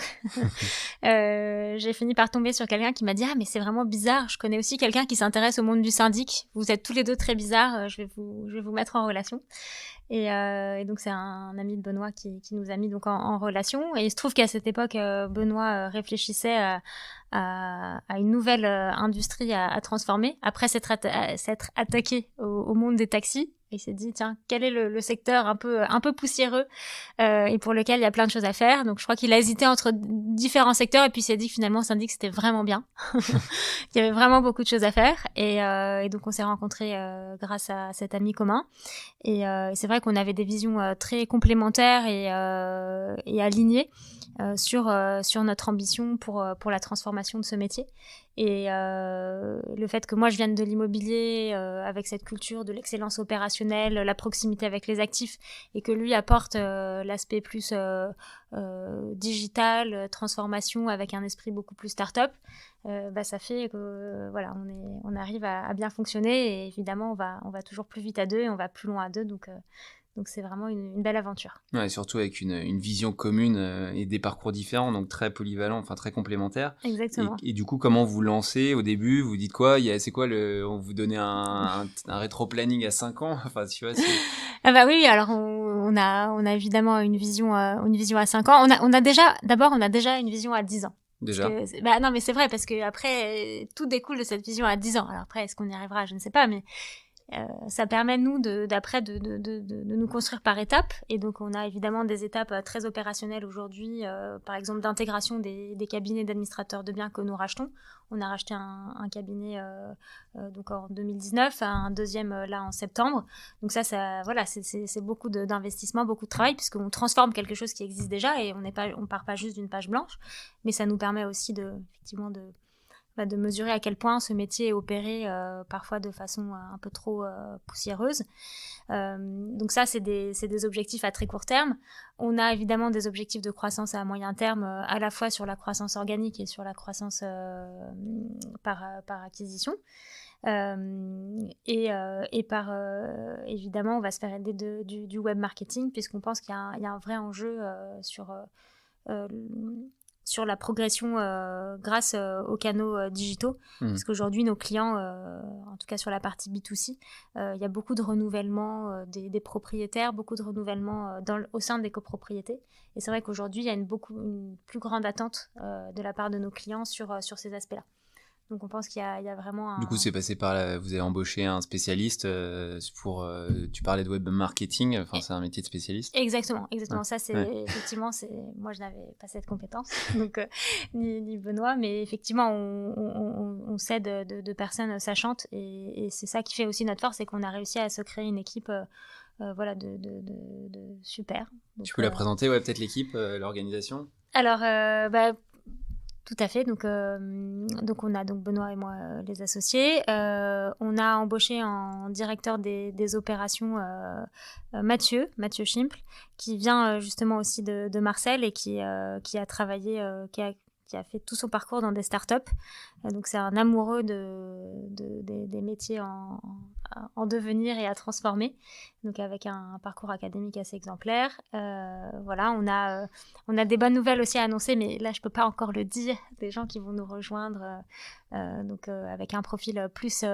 Speaker 2: j'ai fini par tomber sur quelqu'un qui m'a dit « Ah, mais c'est vraiment bizarre. Je connais aussi quelqu'un qui s'intéresse au monde du syndic. Vous êtes tous les deux très bizarres. Je vais vous mettre en relation. » Et donc, c'est un ami de Benoît qui nous a mis donc en relation. Et il se trouve qu'à cette époque, Benoît réfléchissait à une nouvelle industrie à transformer après s'être attaqué au monde des taxis. Et il s'est dit, tiens, quel est le secteur un peu poussiéreux et pour lequel il y a plein de choses à faire. Donc, je crois qu'il a hésité entre différents secteurs et puis il s'est dit que finalement, syndic, c'était vraiment bien. Il y avait vraiment beaucoup de choses à faire. Et donc, on s'est rencontrés grâce à cet ami commun. Et c'est vrai qu'on avait des visions très complémentaires et alignées sur notre ambition pour la transformation de ce métier. Et le fait que moi je vienne de l'immobilier avec cette culture de l'excellence opérationnelle, la proximité avec les actifs, et que lui apporte l'aspect plus digital, transformation avec un esprit beaucoup plus start-up, ça fait que on arrive à bien fonctionner. Et évidemment on va toujours plus vite à deux et on va plus loin à deux. Donc c'est vraiment une belle aventure.
Speaker 1: Ouais, surtout avec une vision commune et des parcours différents, donc très polyvalents, enfin très complémentaires.
Speaker 2: Exactement.
Speaker 1: Et du coup, comment vous lancez au début? Vous dites quoi? C'est quoi on vous donnait un rétro-planning à 5 ans? Enfin, tu vois,
Speaker 2: oui, alors on a évidemment une vision à 5 ans. On a déjà une vision à 10 ans.
Speaker 1: Déjà.
Speaker 2: Non, mais c'est vrai, parce que après tout découle de cette vision à 10 ans. Alors après, est-ce qu'on y arrivera? Je ne sais pas, mais ça permet nous d'après de nous construire par étapes. Et donc on a évidemment des étapes très opérationnelles aujourd'hui, par exemple d'intégration des cabinets d'administrateurs de biens que nous rachetons. On a racheté un cabinet donc en 2019, un deuxième là en septembre. Donc ça voilà, c'est beaucoup d'investissement, beaucoup de travail, puisqu'on transforme quelque chose qui existe déjà et on part pas juste d'une page blanche, mais ça nous permet aussi effectivement de mesurer à quel point ce métier est opéré parfois de façon un peu trop poussiéreuse. Donc ça, c'est des objectifs à très court terme. On a évidemment des objectifs de croissance à moyen terme, à la fois sur la croissance organique et sur la croissance par acquisition. Évidemment, on va se faire aider du web marketing, puisqu'on pense qu'il y a un vrai enjeu sur sur la progression grâce aux canaux digitaux. Parce qu'aujourd'hui, nos clients, en tout cas sur la partie B2C, il y a beaucoup de renouvellement des propriétaires, beaucoup de renouvellement au sein des copropriétés. Et c'est vrai qu'aujourd'hui, il y a une plus grande attente de la part de nos clients sur ces aspects-là. Donc on pense qu'il y a vraiment
Speaker 1: Du coup, c'est passé par vous avez embauché un spécialiste tu parlais de web marketing, enfin c'est un métier de spécialiste.
Speaker 2: Exactement. Ouais. Ça, effectivement, moi je n'avais pas cette compétence, donc ni Benoît, mais effectivement, on s'aide de personnes sachantes et c'est ça qui fait aussi notre force, c'est qu'on a réussi à se créer une équipe de super. Donc,
Speaker 1: tu peux la présenter, peut-être l'équipe, l'organisation.
Speaker 2: Alors, tout à fait. Donc on a Benoît et moi les associés. On a embauché en directeur des opérations Mathieu Schimple, qui vient justement aussi de Marseille et qui a travaillé, qui a fait tout son parcours dans des startups. Donc c'est un amoureux des métiers en devenir et à transformer. Donc avec un parcours académique assez exemplaire. Voilà, on a des bonnes nouvelles aussi à annoncer, mais là je peux pas encore le dire. Des gens qui vont nous rejoindre, avec un profil plus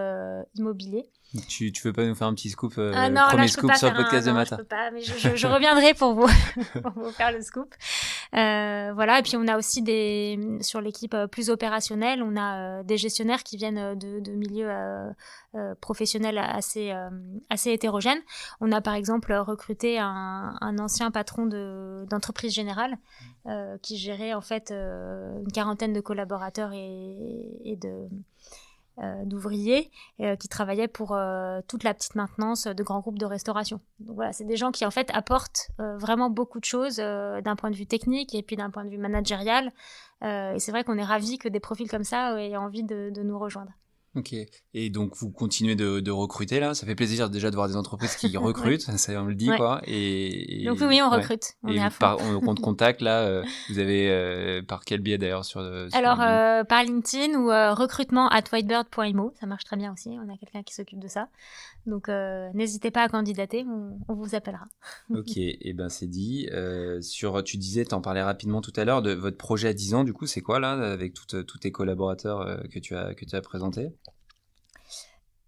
Speaker 2: immobilier.
Speaker 1: Tu veux pas nous faire un petit scoop,
Speaker 2: non,
Speaker 1: premier scoop sur le podcast de Mata?
Speaker 2: Je peux pas, mais je reviendrai pour vous faire le scoop. Voilà, et puis on a aussi sur l'équipe plus opérationnelle, on a des gestionnaires qui viennent de milieux professionnels assez hétérogènes. On a par exemple recruté un ancien patron d'entreprise générale qui gérait en fait une quarantaine de collaborateurs et d'ouvriers qui travaillaient pour toute la petite maintenance de grands groupes de restauration. Donc voilà, c'est des gens qui en fait apportent vraiment beaucoup de choses d'un point de vue technique et puis d'un point de vue managérial. Et c'est vrai qu'on est ravis que des profils comme ça aient envie de nous rejoindre.
Speaker 1: Ok, et donc vous continuez de recruter là, ça fait plaisir déjà de voir des entreprises qui recrutent, ça on le dit quoi.
Speaker 2: Donc oui, on recrute, on est à fond.
Speaker 1: On te contacte là, vous avez par quel biais d'ailleurs
Speaker 2: Alors par LinkedIn ou recrutement@whitebird.imo, ça marche très bien aussi, on a quelqu'un qui s'occupe de ça. Donc n'hésitez pas à candidater, on vous appellera.
Speaker 1: Ok, et ben c'est dit. Tu disais, t'en parlais rapidement tout à l'heure de votre projet à 10 ans, du coup c'est quoi là avec tous tes collaborateurs que tu as présentés?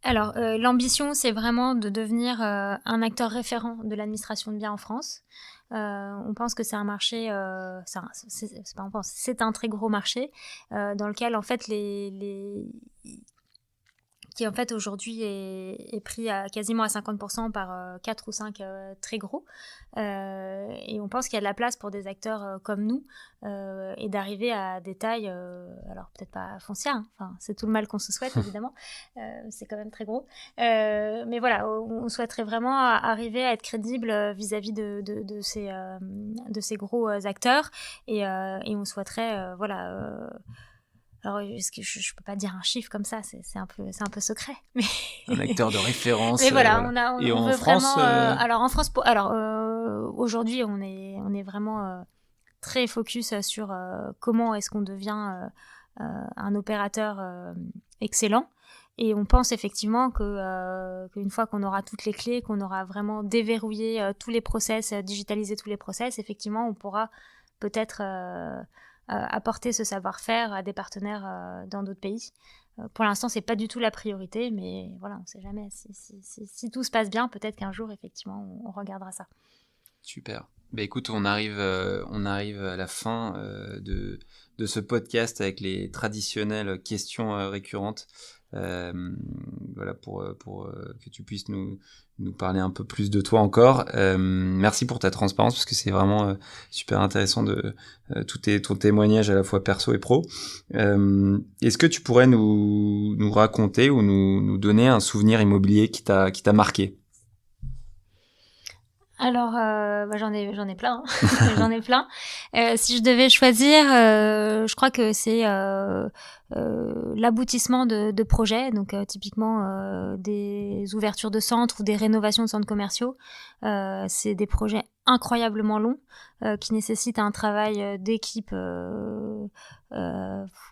Speaker 2: Alors, l'ambition, c'est vraiment de devenir un acteur référent de l'administration de biens en France. On pense que c'est un marché, c'est un très gros marché dans lequel en fait qui en fait aujourd'hui est pris quasiment à 50% par 4 ou 5 très gros. Et on pense qu'il y a de la place pour des acteurs comme nous et d'arriver à des tailles, alors peut-être pas foncières, enfin, c'est tout le mal qu'on se souhaite évidemment, c'est quand même très gros. Mais voilà, on souhaiterait vraiment arriver à être crédible vis-à-vis de ces gros acteurs et on souhaiterait, alors, je peux pas dire un chiffre comme ça, c'est un peu secret. Mais
Speaker 1: un acteur de référence.
Speaker 2: Mais voilà, on veut
Speaker 1: France,
Speaker 2: vraiment. Alors en France, aujourd'hui, on est vraiment très focus sur comment est-ce qu'on devient un opérateur excellent. Et on pense effectivement qu'une fois qu'on aura toutes les clés, qu'on aura vraiment déverrouillé tous les process, digitalisé tous les process, effectivement, on pourra peut-être apporter ce savoir-faire à des partenaires dans d'autres pays. Pour l'instant, c'est pas du tout la priorité, mais voilà, on sait jamais. Si tout se passe bien, peut-être qu'un jour, effectivement, on regardera ça.
Speaker 1: Super. Bah écoute, on arrive à la fin de ce podcast avec les traditionnelles questions récurrentes. Voilà pour que tu puisses nous parler un peu plus de toi encore. Merci pour ta transparence parce que c'est vraiment super intéressant de ton témoignage à la fois perso et pro. Est-ce que tu pourrais nous raconter ou nous donner un souvenir immobilier qui t'a marqué?
Speaker 2: Alors, j'en ai plein. J'en ai plein. Si je devais choisir, je crois que c'est l'aboutissement de projets, donc typiquement des ouvertures de centres ou des rénovations de centres commerciaux. C'est des projets incroyablement long, qui nécessite un travail d'équipe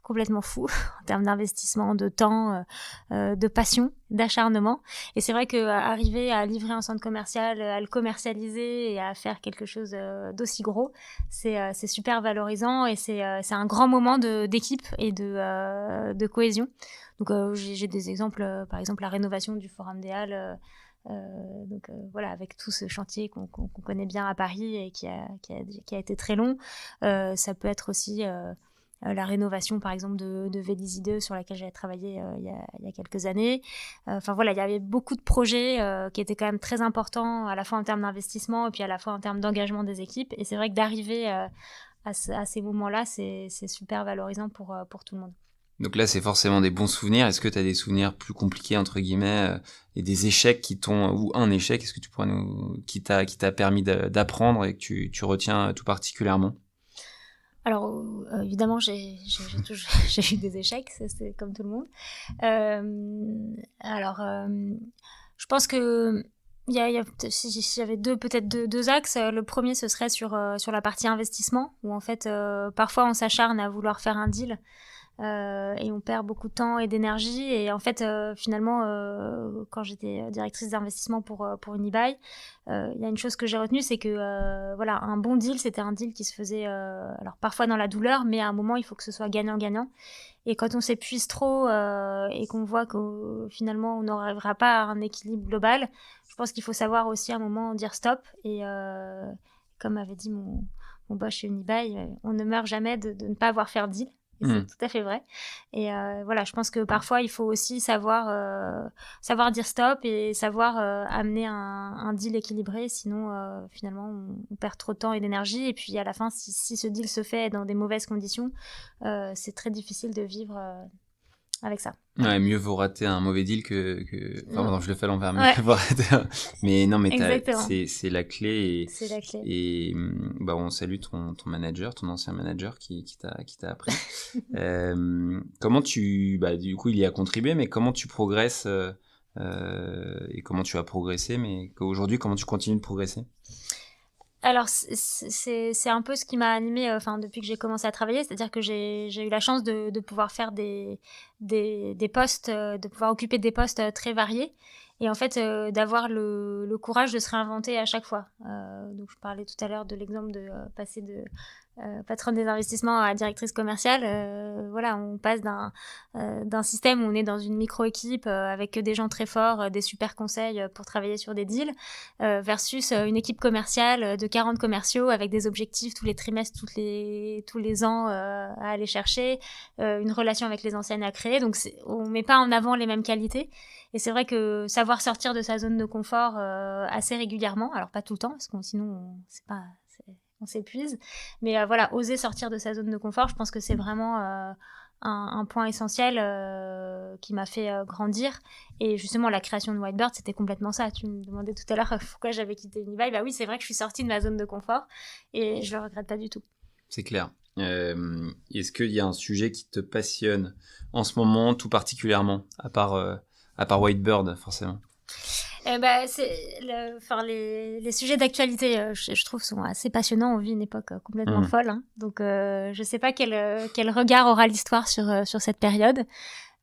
Speaker 2: complètement fou en termes d'investissement, de temps, de passion, d'acharnement. Et c'est vrai qu'arriver à livrer un centre commercial, à le commercialiser et à faire quelque chose d'aussi gros, c'est super valorisant et c'est un grand moment d'équipe et de cohésion. Donc j'ai des exemples, par exemple la rénovation du Forum des Halles. Voilà, avec tout ce chantier qu'on connaît bien à Paris et qui a été très long. Ça peut être aussi la rénovation, par exemple, de Vélizy 2 sur laquelle j'avais travaillé il y a quelques années. Enfin voilà, il y avait beaucoup de projets qui étaient quand même très importants, à la fois en termes d'investissement et puis à la fois en termes d'engagement des équipes. Et c'est vrai que d'arriver à ces moments-là, c'est super valorisant pour tout le monde.
Speaker 1: Donc là, c'est forcément des bons souvenirs. Est-ce que tu as des souvenirs plus compliqués, entre guillemets, et des échecs ou un échec, est-ce que tu pourrais qui t'a permis d'apprendre et que tu retiens tout particulièrement?
Speaker 2: Alors, évidemment, j'ai eu des échecs, c'est comme tout le monde. Je pense que s'il y avait peut-être deux axes. Le premier, ce serait sur la partie investissement, où en fait, parfois on s'acharne à vouloir faire un deal. Et on perd beaucoup de temps et d'énergie. Et en fait, finalement, quand j'étais directrice d'investissement pour Unibail, il y a une chose que j'ai retenue, c'est que voilà, un bon deal, c'était un deal qui se faisait alors parfois dans la douleur, mais à un moment, il faut que ce soit gagnant-gagnant. Et quand on s'épuise trop et qu'on voit que finalement, on n'arrivera pas à un équilibre global, je pense qu'il faut savoir aussi à un moment dire stop. Et comme avait dit mon boss chez Unibail, on ne meurt jamais de ne pas avoir fait de deal. Et c'est tout à fait vrai. Et voilà, je pense que parfois, il faut aussi savoir dire stop et savoir amener un deal équilibré. Sinon, finalement, on perd trop de temps et d'énergie. Et puis, à la fin, si ce deal se fait dans des mauvaises conditions, c'est très difficile de vivre avec ça.
Speaker 1: Ouais, mieux vaut rater un mauvais deal enfin, non, je le fais à l'envers, mieux vaut rater mais non, mais c'est la clé
Speaker 2: c'est la clé.
Speaker 1: Et bah, on salue ton manager, ton ancien manager qui t'a appris. Comment du coup, il y a contribué, mais comment tu progresses et comment tu as progressé, mais aujourd'hui, comment tu continues de progresser?
Speaker 2: Alors, c'est un peu ce qui m'a animée depuis que j'ai commencé à travailler, c'est-à-dire que j'ai eu la chance de pouvoir faire des postes, de pouvoir occuper des postes très variés et en fait d'avoir le courage de se réinventer à chaque fois. Donc, je parlais tout à l'heure de l'exemple de passer de patronne des investissements à directrice commerciale. Voilà, on passe d'un système où on est dans une micro-équipe avec des gens très forts, des super conseils pour travailler sur des deals, versus une équipe commerciale de 40 commerciaux avec des objectifs tous les trimestres, tous les ans à aller chercher, une relation avec les anciennes à créer. Donc on met pas en avant les mêmes qualités. Et c'est vrai que savoir sortir de sa zone de confort assez régulièrement, alors pas tout le temps, parce que sinon on s'épuise, mais voilà, oser sortir de sa zone de confort, je pense que c'est vraiment un point essentiel qui m'a fait grandir. Et justement, la création de Whitebird, c'était complètement ça. Tu me demandais tout à l'heure pourquoi j'avais quitté Unibail. Bah oui, c'est vrai que je suis sortie de ma zone de confort et je le regrette pas du tout.
Speaker 1: C'est clair. Est-ce qu'il y a un sujet qui te passionne en ce moment, tout particulièrement, à part Whitebird, forcément?
Speaker 2: Les sujets d'actualité, je trouve, sont assez passionnants. On vit une époque complètement folle, hein. Donc je sais pas quel regard aura l'histoire sur cette période,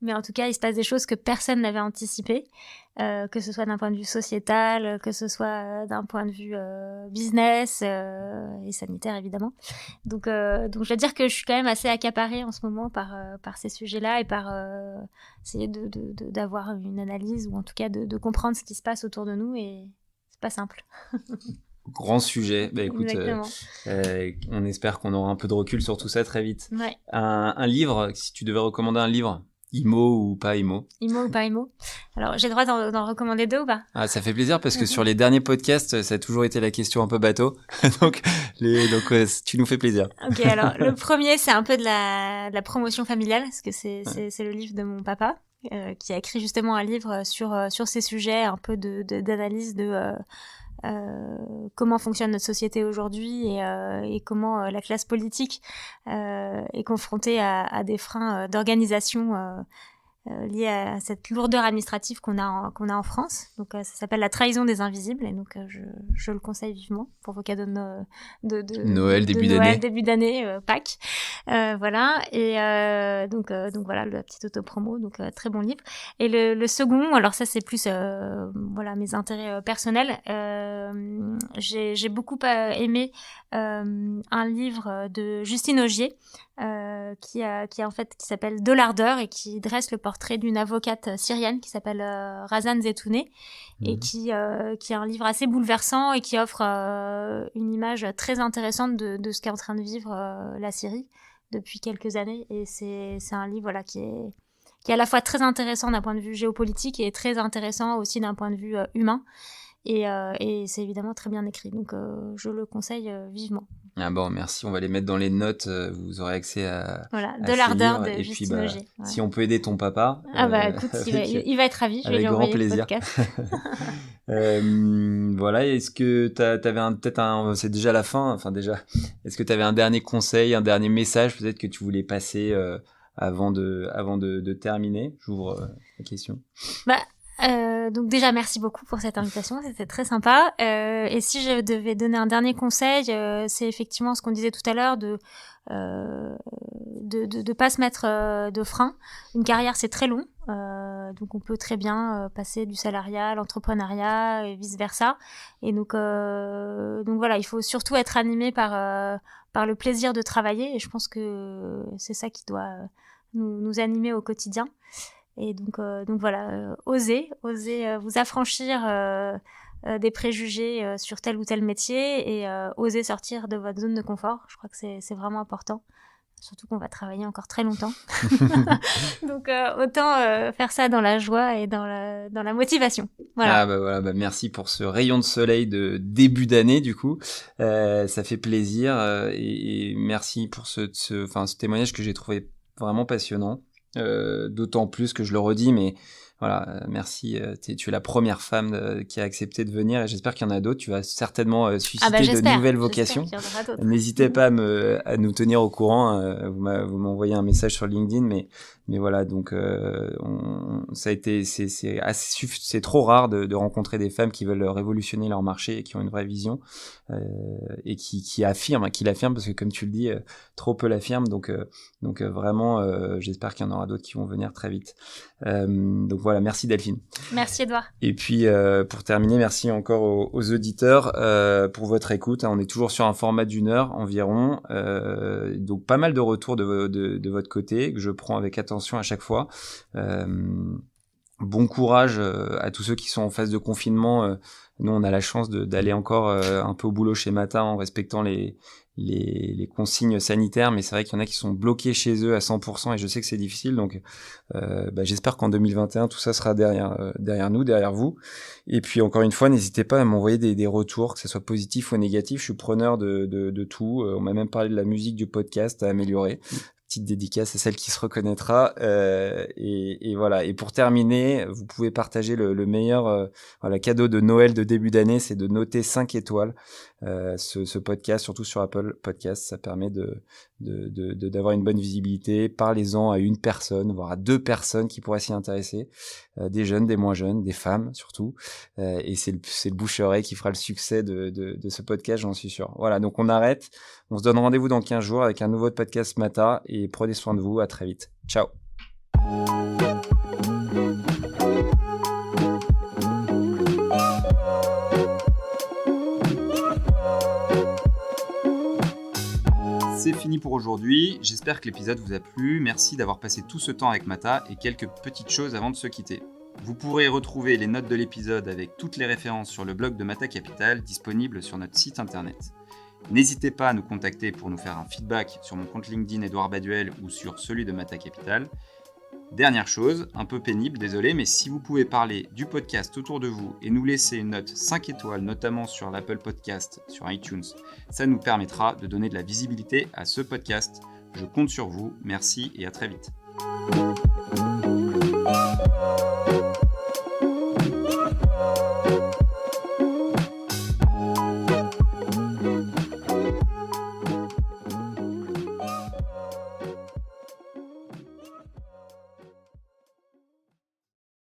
Speaker 2: mais en tout cas, il se passe des choses que personne n'avait anticipées, que ce soit d'un point de vue sociétal, que ce soit d'un point de vue business et sanitaire évidemment. Donc je vais dire que je suis quand même assez accaparée en ce moment par ces sujets-là et par essayer d'avoir une analyse ou en tout cas de comprendre ce qui se passe autour de nous, et c'est pas simple.
Speaker 1: Grand sujet. Bah écoute, on espère qu'on aura un peu de recul sur tout ça très vite.
Speaker 2: Ouais.
Speaker 1: Un livre, si tu devais recommander un livre, IMO ou pas IMO?
Speaker 2: IMO ou pas IMO? Alors, j'ai le droit d'en recommander 2 ou pas?
Speaker 1: Ah, ça fait plaisir parce que sur les derniers podcasts, ça a toujours été la question un peu bateau. donc, tu nous fais plaisir.
Speaker 2: Ok, alors, le premier, c'est un peu de la promotion familiale, parce que c'est le livre de mon papa, qui a écrit justement un livre sur ces sujets, un peu d'analyse de comment fonctionne notre société aujourd'hui et comment la classe politique est confrontée à des freins d'organisation lié à cette lourdeur administrative qu'on a en France. Donc ça s'appelle La trahison des invisibles, et donc je le conseille vivement pour vos cadeaux de
Speaker 1: Noël, début d'année.
Speaker 2: Début d'année, Pâques. Voilà, et donc voilà, la petite autopromo, donc très bon livre. Et le second, alors ça c'est plus voilà, mes intérêts personnels. J'ai beaucoup aimé un livre de Justine Ogier, qui s'appelle De l'ardeur, et qui dresse le portrait d'une avocate syrienne qui s'appelle Razan Zetouneh, et qui est un livre assez bouleversant et qui offre une image très intéressante de ce qu'est en train de vivre la Syrie depuis quelques années. Et c'est un livre, voilà, qui est à la fois très intéressant d'un point de vue géopolitique et très intéressant aussi d'un point de vue humain. Et c'est évidemment très bien écrit, donc je le conseille vivement.
Speaker 1: Ah bon, merci, on va les mettre dans les notes, vous aurez accès à
Speaker 2: voilà, De l'ardeur de Justine Ogier.
Speaker 1: Ouais. Si on peut aider ton papa...
Speaker 2: écoute, il va être ravi, je vais lui envoyer le podcast.
Speaker 1: Voilà, est-ce que t'avais c'est déjà la fin, enfin déjà, est-ce que tu avais un dernier conseil, un dernier message peut-être que tu voulais passer avant de terminer? J'ouvre la question.
Speaker 2: Donc déjà, merci beaucoup pour cette invitation, c'était très sympa. Et si je devais donner un dernier conseil, c'est effectivement ce qu'on disait tout à l'heure, de pas se mettre de frein. Une carrière, c'est très long, donc on peut très bien passer du salariat à l'entrepreneuriat et vice versa. Et donc voilà, il faut surtout être animé par le plaisir de travailler, et je pense que c'est ça qui doit nous animer au quotidien. Et donc voilà, osez vous affranchir des préjugés sur tel ou tel métier, et osez sortir de votre zone de confort. Je crois que c'est vraiment important, surtout qu'on va travailler encore très longtemps. Donc autant faire ça dans la joie et dans la motivation. Voilà.
Speaker 1: Voilà, merci pour ce rayon de soleil de début d'année, du coup. Ça fait plaisir, et merci pour ce témoignage que j'ai trouvé vraiment passionnant. D'autant plus que je le redis, mais voilà, merci, tu es la première femme qui a accepté de venir, et j'espère qu'il y en a d'autres. Tu vas certainement susciter de nouvelles vocations. N'hésitez pas à nous tenir au courant, vous m'envoyez un message sur LinkedIn, mais voilà, donc ça a été, c'est trop rare de rencontrer des femmes qui veulent révolutionner leur marché et qui ont une vraie vision, et qui l'affirment, parce que comme tu le dis, trop peu l'affirment, donc vraiment, j'espère qu'il y en aura d'autres qui vont venir très vite. Donc voilà, merci Delphine.
Speaker 2: Merci Edouard.
Speaker 1: Et puis pour terminer, merci encore aux auditeurs pour votre écoute. On est toujours sur un format d'1 heure environ, donc pas mal de retours de votre côté que je prends avec attention à chaque fois. Bon courage à tous ceux qui sont en phase de confinement. Nous, on a la chance d'aller encore un peu au boulot chez Mata en respectant les consignes sanitaires, mais c'est vrai qu'il y en a qui sont bloqués chez eux à 100%, et je sais que c'est difficile, donc j'espère qu'en 2021 tout ça sera derrière nous, derrière vous. Et puis encore une fois, n'hésitez pas à m'envoyer des retours, que ce soit positif ou négatif. Je suis preneur de tout. On m'a même parlé de la musique du podcast à améliorer. Petite dédicace à celle qui se reconnaîtra, et voilà. Et pour terminer, vous pouvez partager le meilleur cadeau de Noël de début d'année, c'est de noter 5 étoiles ce podcast, surtout sur Apple Podcast. Ça permet d'avoir une bonne visibilité. Parlez-en à une personne, voire à 2 personnes qui pourraient s'y intéresser, des jeunes, des moins jeunes, des femmes surtout, et c'est le bouche-oreille qui fera le succès de ce podcast, j'en suis sûr. Voilà, donc on arrête, on se donne rendez-vous dans 15 jours avec un nouveau podcast Mata, et prenez soin de vous, à très vite. Ciao. C'est fini pour aujourd'hui, j'espère que l'épisode vous a plu, merci d'avoir passé tout ce temps avec Mata, et quelques petites choses avant de se quitter. Vous pourrez retrouver les notes de l'épisode avec toutes les références sur le blog de Mata Capital, disponible sur notre site internet. N'hésitez pas à nous contacter pour nous faire un feedback sur mon compte LinkedIn Edouard Baduel ou sur celui de Mata Capital. Dernière chose, un peu pénible, désolé, mais si vous pouvez parler du podcast autour de vous et nous laisser une note 5 étoiles, notamment sur l'Apple Podcast, sur iTunes, ça nous permettra de donner de la visibilité à ce podcast. Je compte sur vous, merci et à très vite.